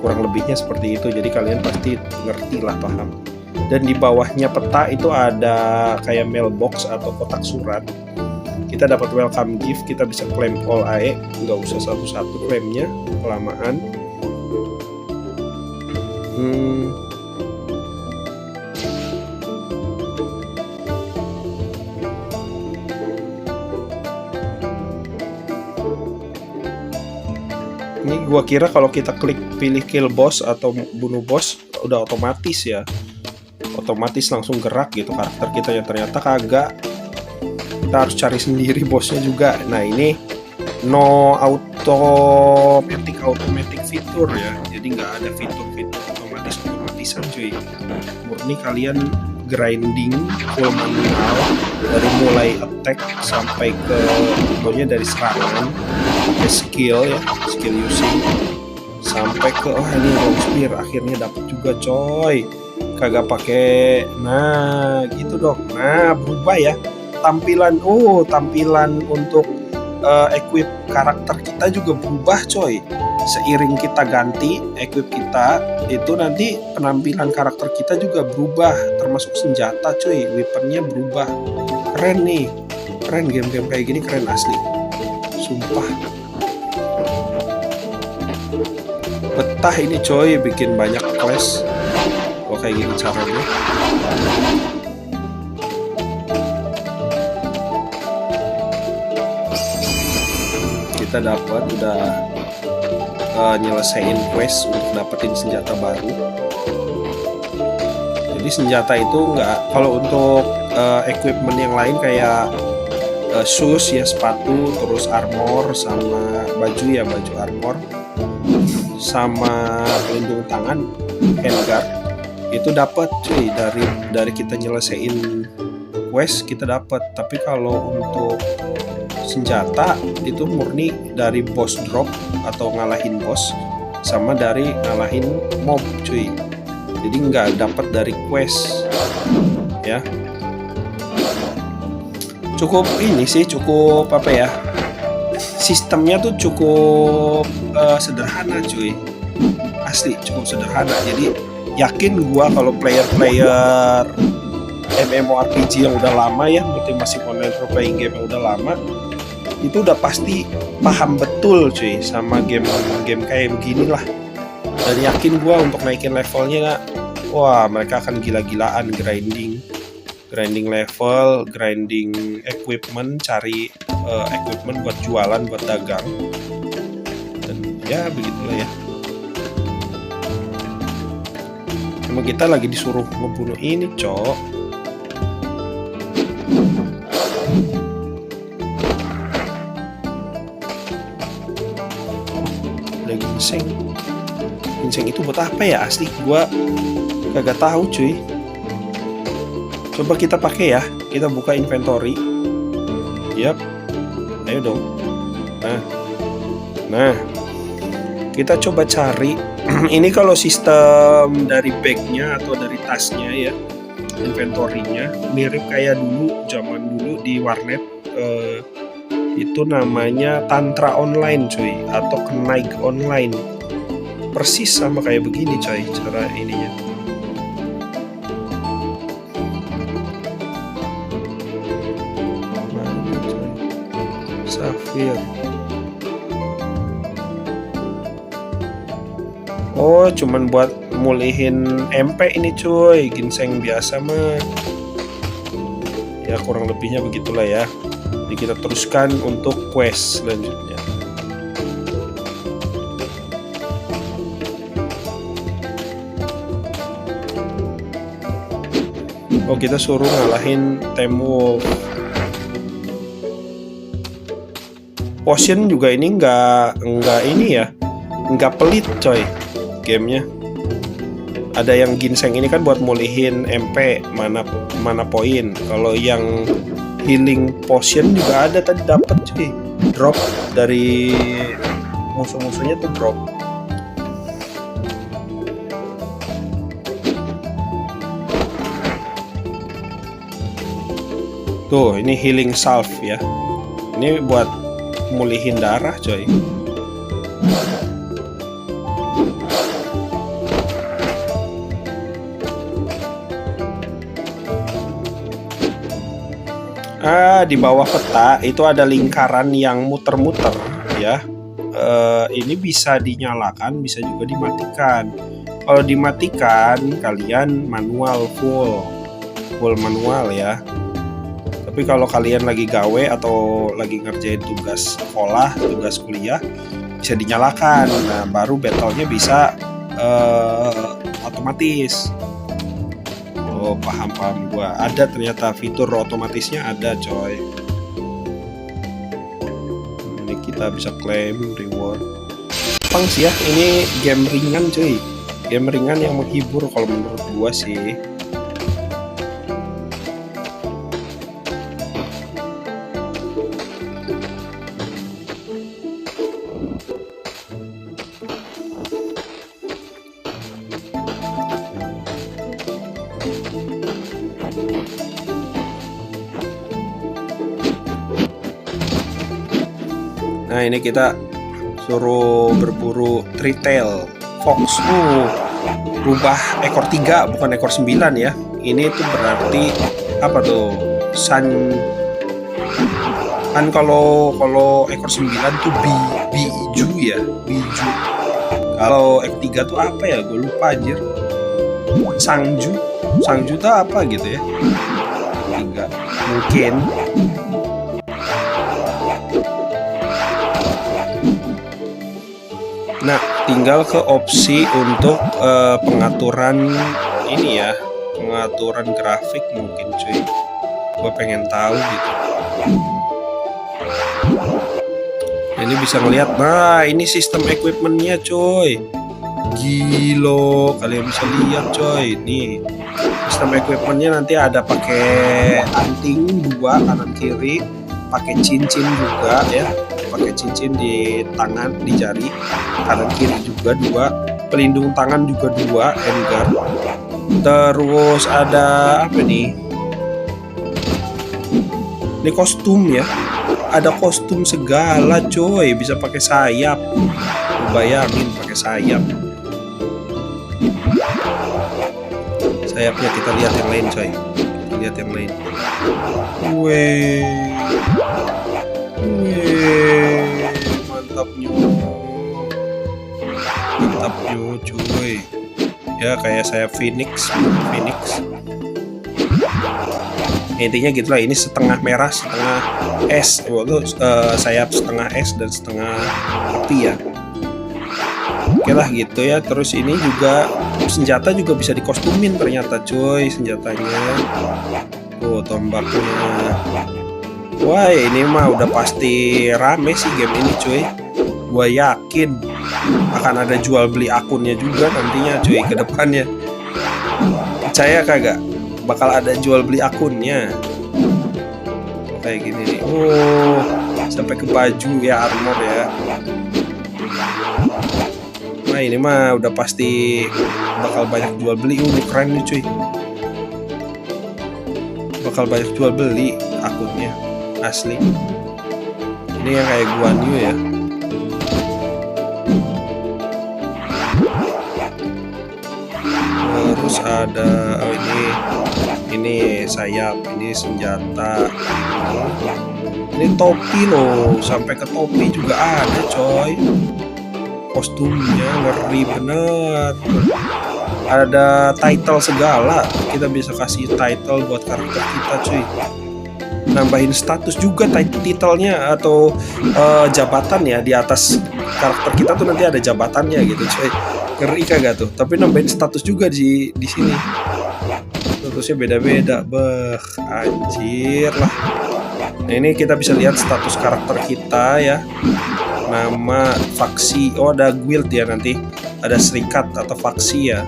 kurang lebihnya seperti itu. Jadi kalian pasti ngerti lah, paham. Dan di bawahnya peta itu ada kayak mailbox atau kotak surat. Kita dapat welcome gift, kita bisa claim all AE, nggak usah satu-satu klaimnya, kelamaan. Ini gua kira kalau kita klik pilih kill boss atau bunuh boss udah otomatis ya, otomatis langsung gerak gitu karakter kita, yang ternyata kagak. Kita harus cari sendiri bosnya juga. Nah ini no automatic fitur ya, jadi nggak ada fitur-fitur otomatisan cuy. Murni kalian grinding full manual dari mulai attack sampai ke pokoknya dari serangan ke skill ya, skill using sampai ke ini long spear akhirnya dapat juga coy, kagak pakai. Nah gitu dong. Nah berubah ya tampilan, tampilan untuk equip karakter kita juga berubah coy. Seiring kita ganti equip kita, itu nanti penampilan karakter kita juga berubah, termasuk senjata coy, weaponnya berubah. Keren nih, keren game-game kayak gini, keren asli, sumpah. Betah ini coy, bikin banyak quest. Oh kayak gini caranya. Kita dapat udah nyelesain quest untuk dapetin senjata baru. Jadi senjata itu nggak, kalau untuk equipment yang lain kayak shoes ya, sepatu, terus armor sama baju ya, baju armor sama pelindung tangan, handguard, itu dapat cuy dari kita nyelesain quest kita dapat. Tapi kalau untuk senjata itu murni dari boss drop atau ngalahin boss sama dari ngalahin mob cuy. Jadi nggak dapat dari quest ya. Cukup ini sih, cukup apa ya, sistemnya tuh cukup sederhana cuy, asli cukup sederhana. Jadi yakin gua kalau player-player MMORPG yang udah lama ya, Multimassive Online Role Playing Game yang udah lama, itu udah pasti paham betul cuy sama game kayak begini lah. Dan yakin gua untuk naikin levelnya, wah mereka akan gila-gilaan grinding level, grinding equipment, cari equipment buat jualan, buat dagang. Dan ya begitulah ya. Cuma kita lagi disuruh ngebunuh ini cok. Ada ginseng itu buat apa ya, asli gua kagak tahu cuy. Coba kita pakai ya, kita buka inventory. Yap, ayo dong. Nah, kita coba cari. Ini kalau sistem dari bagnya atau dari tasnya ya, inventory-nya mirip kayak dulu, zaman dulu di warnet. Itu namanya Tantra Online cuy, atau Knight Online. Persis sama kayak begini coy, cara ininya. Safir. Oh, cuman buat mulihin MP ini cuy, ginseng biasa mah. Ya kurang lebihnya begitulah ya. Jadi kita teruskan untuk quest selanjutnya. Oh, kita suruh ngalahin Temwolf. Potion juga ini nggak ini ya, nggak pelit coy gamenya. Ada yang ginseng ini kan buat mulihin MP, mana poin. Kalau yang healing potion juga ada tadi dapat cuy, drop dari musuh-musuhnya tuh drop. Tuh ini healing salve ya, ini buat mulihin darah coy. Di bawah peta itu ada lingkaran yang muter-muter ya. Ini bisa dinyalakan, bisa juga dimatikan. Kalau dimatikan kalian manual full manual ya. Tapi kalau kalian lagi gawe atau lagi ngerjain tugas sekolah, tugas kuliah, bisa dinyalakan. Nah, baru battle-nya bisa otomatis. Oh, paham gua. Ada ternyata fitur otomatisnya ada, coy. Ini kita bisa claim reward. Gampang sih ya, ini game ringan, cuy. Game ringan yang menghibur kalau menurut gua sih. ini kita suruh berburu Tritail Fox. Rubah ekor 3 bukan ekor 9 ya. Ini tuh berarti apa tuh? Kan kalau ekor 9 tuh biju ya, biju. Kalau ekor 3 tuh apa ya? Gue lupa anjir. Sangju tuh apa gitu ya? 3 mungkin. Nah, tinggal ke opsi untuk pengaturan ini ya, pengaturan grafik mungkin cuy. Gue pengen tahu gitu. Ini bisa ngeliat, nah ini sistem equipmentnya cuy. Gila, kalian bisa lihat coy. Nih sistem equipmentnya nanti ada pakai anting 2 kanan kiri, pakai cincin juga ya. Pakai cincin di tangan, di jari kanan kiri juga 2, pelindung tangan juga 2, handguard. Terus ada apa nih? Ini kostum ya, ada kostum segala coy, bisa pakai sayap. Bayangin pakai sayap. Sayapnya kita lihat yang lain coy, kita lihat yang lain. Weh, mantapnya cuy. Ya kayak saya Phoenix. Intinya gitulah, ini setengah merah setengah es, sayap setengah es dan setengah api ya. Oke lah gitu ya. Terus ini juga senjata juga bisa dikostumin ternyata cuy, senjatanya. Tuh tombaknya. Wah ini mah udah pasti rame sih game ini cuy. Gua yakin akan ada jual beli akunnya juga nantinya cuy ke depannya. Percaya kagak? Bakal ada jual beli akunnya. Kayak gini nih. Sampai ke baju ya, armor ya. Nah ini mah udah pasti bakal banyak jual beli. Ini keren nih cuy. Bakal banyak jual beli akunnya. Asli. Ini yang kayak Guan Yu ya. Terus ada ini sayap, ini senjata, ini topi loh, sampai ke topi juga ada coy. Kostumnya ngeri bener. Ada title segala, kita bisa kasih title buat karakter kita cuy. Nambahin status juga titelnya atau jabatan ya, di atas karakter kita tuh nanti ada jabatannya gitu coy. Ngeri kagak tuh? Tapi nambahin status juga di sini. Statusnya beda-beda, anjir lah. Nah ini kita bisa lihat status karakter kita ya. Nama, faksi, ada guild ya nanti. Ada serikat atau faksi ya.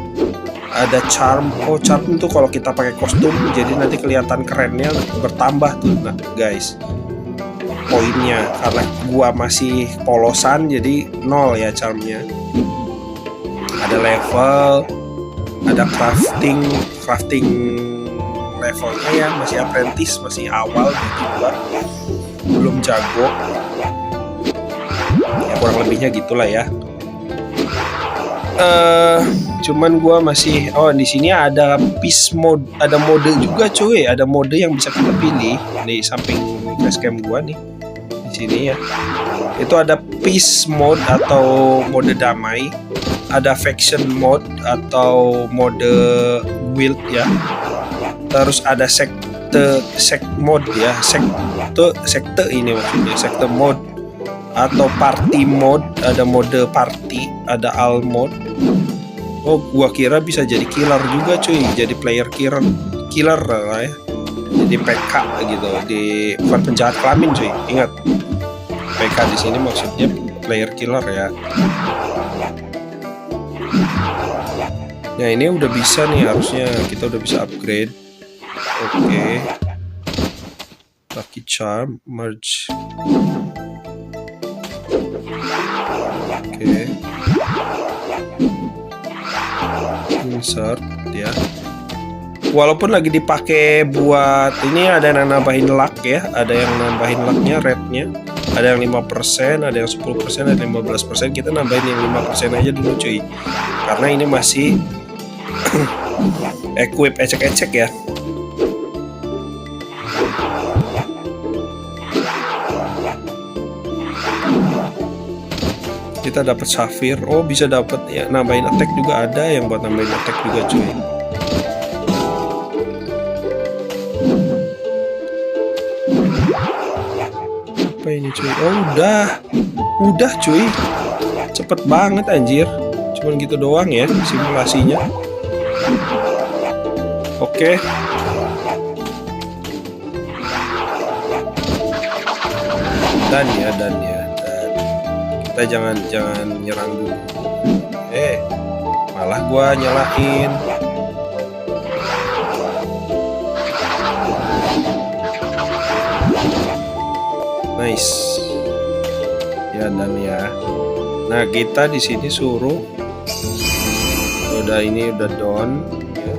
Ada charm, charm itu kalau kita pakai kostum, jadi nanti kelihatan kerennya bertambah tuh, nah guys. Poinnya karena gua masih polosan jadi 0 ya charmnya. Ada level, ada crafting levelnya ya, masih apprentice, masih awal gitu, belum jago ya, kurang lebihnya gitulah ya. Cuman gua masih di sini ada peace mode, ada mode juga cuy, ada mode yang bisa kita pilih di samping facecam gua nih di sini ya. Itu ada peace mode atau mode damai, ada faction mode atau mode guild ya. Terus ada sect mode ya, sekte ini maksudnya, sekte mode atau party mode, ada mode party, ada all mode. Gua kira bisa jadi killer juga cuy, jadi player killer lah ya. Jadi PK gitu, bukan penjahat kelamin cuy. Ingat, PK di sini maksudnya player killer ya. Nah ini udah bisa nih, harusnya kita udah bisa upgrade. Oke. Lucky charm, merge. Oke. Insert ya. Walaupun lagi dipakai buat ini, ada yang nambahin luck ya, ada yang nambahin lucknya, rednya. Ada yang 5%, ada yang 10%, ada yang 15%. Kita nambahin yang 5% aja dulu cuy, karena ini masih equip ecek-ecek ya. Kita dapat safir. Oh, bisa dapat ya, nambahin attack juga, ada yang buat nambahin attack juga cuy. Apa ini cuy? Oh, udah cuy, cepet banget anjir. Cuman gitu doang ya simulasinya. Oke. Dan kita jangan nyerang dulu. Malah gua nyalain. Nice. Ya, dan ya. Nah, kita di sini suruh ini udah down ya.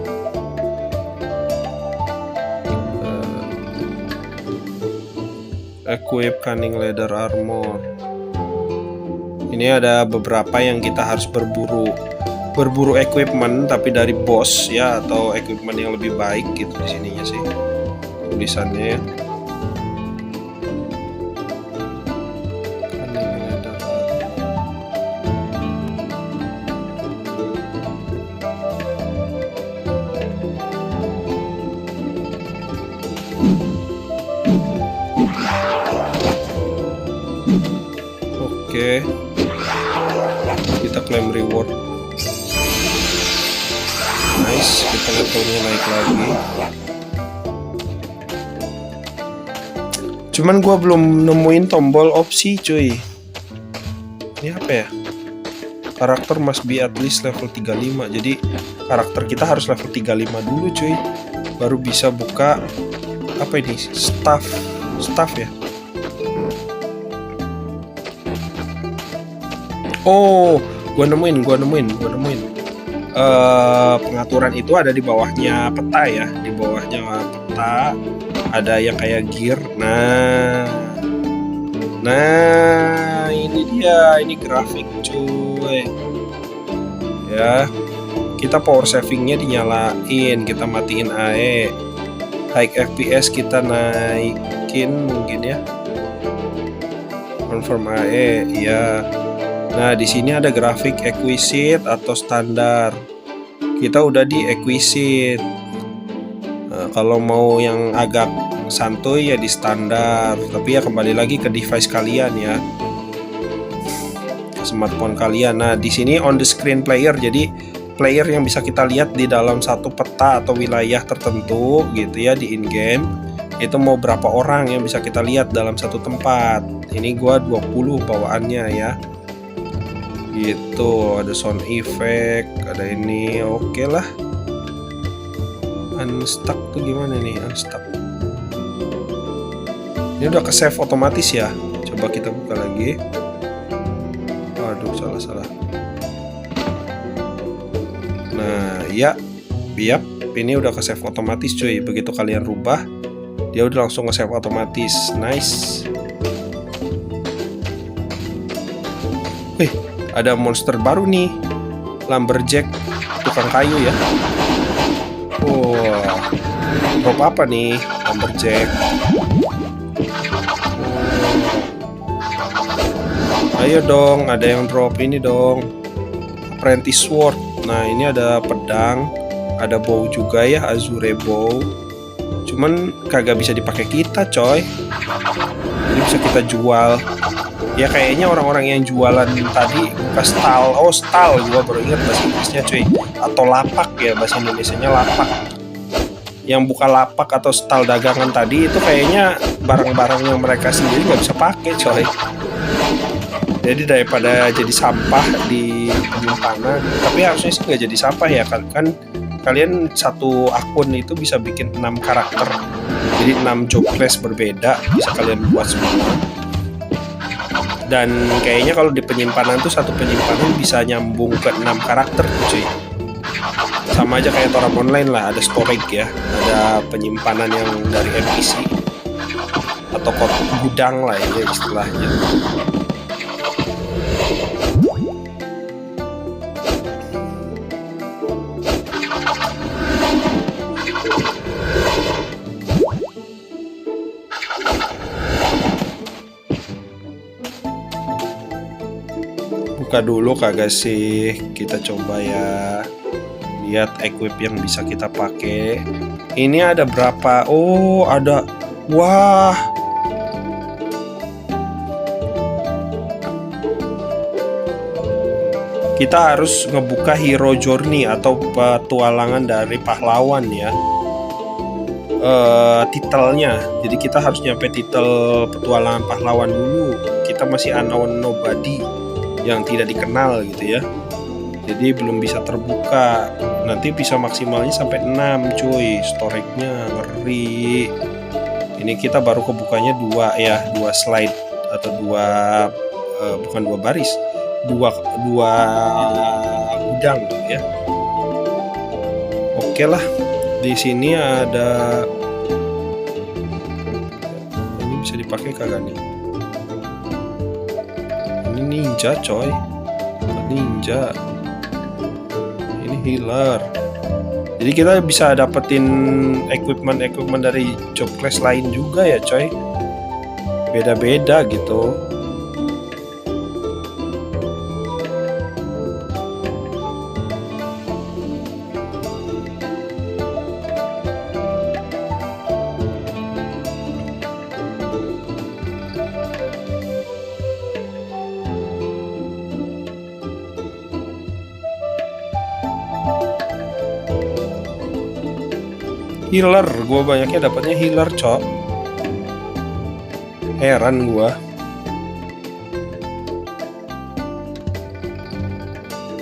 Equip cunning leather armor. Ini ada beberapa yang kita harus berburu equipment, tapi dari boss ya, atau equipment yang lebih baik gitu di sininya sih tulisannya ya. Oke, kita claim reward. Nice, kita levelnya naik lagi. Cuman gua belum nemuin tombol opsi cuy. Ini apa ya? Karakter must be at least level 35. Jadi karakter kita harus level 35 dulu cuy, baru bisa buka apa ini? Staff ya. Oh, gua nemuin. Pengaturan itu ada di bawahnya peta ya. Di bawahnya peta ada yang kayak gear. Nah, ini dia. Ini grafik cuy. Ya, kita power savingnya dinyalain. Kita matiin AE. High FPS kita naikin mungkin ya. Confirm AE, ya. Nah, di sini ada grafik exquisite atau standar. Kita udah di exquisite. Nah, kalau mau yang agak santuy ya di standar. Tapi ya kembali lagi ke device kalian ya, smartphone kalian. Nah, di sini on the screen player. Jadi player yang bisa kita lihat di dalam satu peta atau wilayah tertentu gitu ya di in game. Itu mau berapa orang yang bisa kita lihat dalam satu tempat. Ini gua 20 bawaannya ya. Gitu, ada sound effect, ada ini, oke lah. Unstuck tuh gimana nih? Unstuck. Ini udah ke save otomatis ya. Coba kita buka lagi. Waduh, salah. Nah, ya, ini udah ke save otomatis cuy. Begitu kalian rubah, dia udah langsung ke save otomatis. Nice. Ada monster baru nih, lumberjack, tukang kayu ya. Wah, drop apa nih lumberjack? Ayo dong, ada yang drop ini dong, apprentice sword. Nah, ini ada pedang, ada bow juga ya, azure bow. Cuman kagak bisa dipakai kita coy. Ini bisa kita jual. Ya kayaknya orang-orang yang jualan tadi buka stall. Oh, stall, gua baru ingat bahasa Inggrisnya cuy. Atau lapak ya, bahasa Indonesianya lapak. Yang buka lapak atau stall dagangan tadi itu kayaknya barang-barang yang mereka sendiri nggak bisa pakai coy. Jadi daripada jadi sampah di penyimpanan, tapi harusnya sih nggak jadi sampah ya kan kalian satu akun itu bisa bikin 6 karakter. Jadi 6 job class berbeda bisa kalian buat semua. Dan kayaknya kalau di penyimpanan tuh satu penyimpanan bisa nyambung ke 6 karakter cuy. Sama aja kayak Toram Online lah, ada storage ya, ada penyimpanan yang dari NPC. atau gudang lah ya istilahnya. Buka dulu kagak sih, kita coba ya, lihat equip yang bisa kita pakai. Ini ada berapa? Oh ada, wah, kita harus ngebuka hero journey atau petualangan dari pahlawan ya, titelnya. Jadi kita harus nyampe titel petualangan pahlawan dulu. Kita masih unknown nobody yang tidak dikenal gitu ya, jadi belum bisa terbuka. Nanti bisa maksimalnya sampai 6 cuy, storage-nya ngeri. Ini kita baru kebukanya 2 ya, 2 slide atau 2 bukan 2 baris, 2 gudang gitu ya. Oke lah, di sini ada, ini bisa dipakai kagak nih? Ini ninja coy, ninja. Ini healer. Jadi kita bisa dapetin equipment dari job class lain juga ya coy. Beda-beda gitu. Healer, gue banyaknya dapatnya healer cok. Heran gue.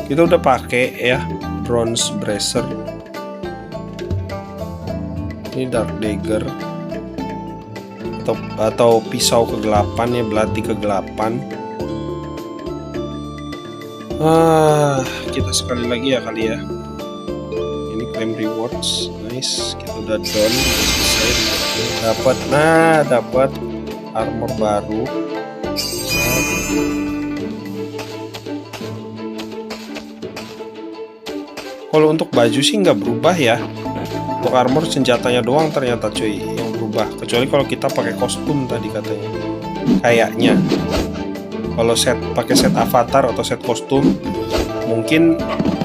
Kita udah pakai ya bronze bracer. Ini dark dagger atau pisau kegelapan ya, belati kegelapan. Kita sekali lagi ya kali ya. Ini claim rewards, nice. Kita udah done, selesai. Dapat armor baru. Kalau untuk baju sih nggak berubah ya. Untuk armor senjatanya doang ternyata cuy yang berubah. Kecuali kalau kita pakai kostum tadi katanya. Kayaknya. Kalau pakai set avatar atau set kostum mungkin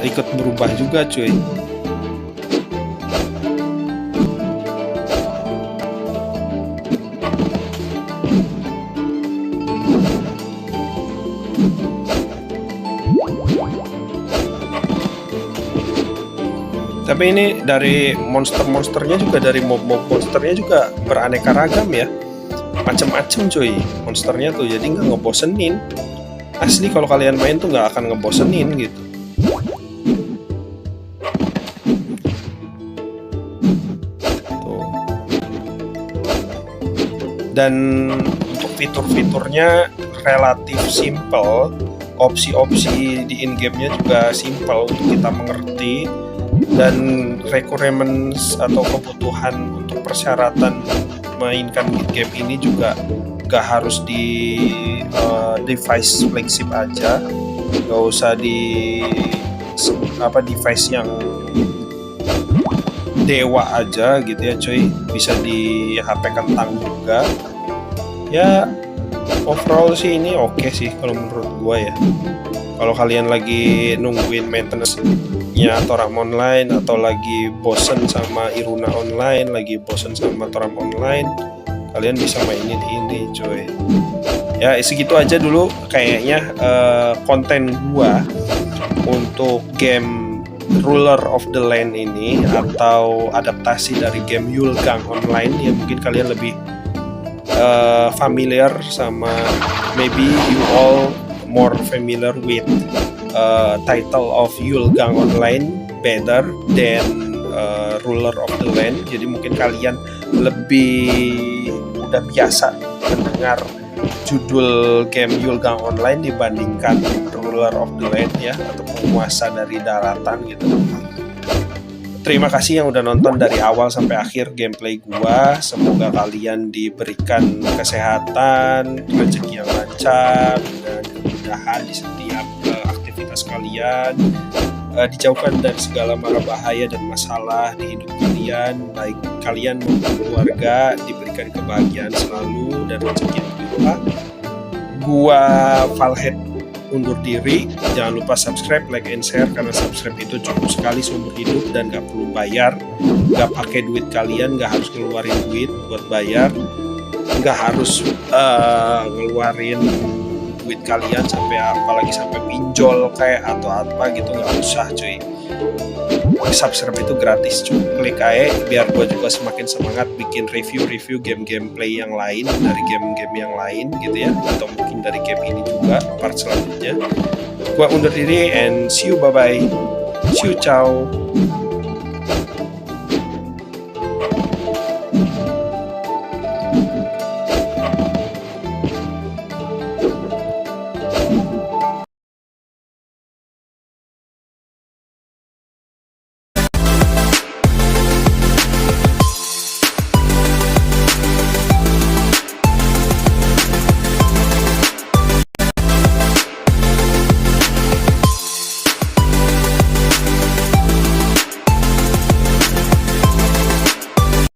ikut berubah juga cuy. Tapi ini dari monsternya juga, dari mob monsternya juga beraneka ragam ya, macem-macem cuy monsternya tuh, jadi nggak ngebosenin. Asli kalau kalian main tuh nggak akan ngebosenin gitu. Tuh. Dan untuk fitur-fiturnya relatif simple, opsi-opsi di in-game-nya juga simple untuk kita mengerti. Dan requirements atau kebutuhan untuk persyaratan mainkan game ini juga gak harus di device flagship aja, gak usah di device yang dewa aja gitu ya cuy, bisa di HP kentang juga ya. Overall sih ini oke sih kalau menurut gua ya. Kalau kalian lagi nungguin maintenance-nya Toram Online, atau lagi bosen sama Iruna Online, lagi bosen sama Toram Online, kalian bisa mainin ini coy. Ya segitu aja dulu kayaknya konten gua untuk game Ruler of the Land ini, atau adaptasi dari game Yulgang Online ya. Mungkin kalian lebih familiar sama, maybe you all more familiar with title of Yulgang Online better than Ruler of the Land. Jadi mungkin kalian lebih udah biasa mendengar judul game Yulgang Online dibandingkan Ruler of the Land ya, atau penguasa dari daratan gitu. Terima kasih yang udah nonton dari awal sampai akhir gameplay gua. Semoga kalian diberikan kesehatan, rezeki yang lancar, dan kemudahan di setiap aktivitas kalian. Dijauhkan dari segala mara bahaya dan masalah di hidup kalian, baik kalian maupun keluarga, diberikan kebahagiaan selalu dan rezeki yang berlimpah. Gua Valhead undur diri. Jangan lupa subscribe, like, and share, karena subscribe itu cukup sekali seumur hidup dan gak perlu bayar, gak pakai duit kalian, gak harus ngeluarin duit buat bayar, gak harus ngeluarin duit kalian sampai apalagi sampai pinjol kayak atau apa gitu, nggak usah cuy. Subscribe itu gratis, cuy. Klik aja biar gue juga semakin semangat bikin review game-gameplay yang lain dari game-game yang lain gitu ya, atau mungkin dari game ini juga part selanjutnya. Gue undur diri and see you, bye bye, see you, ciao.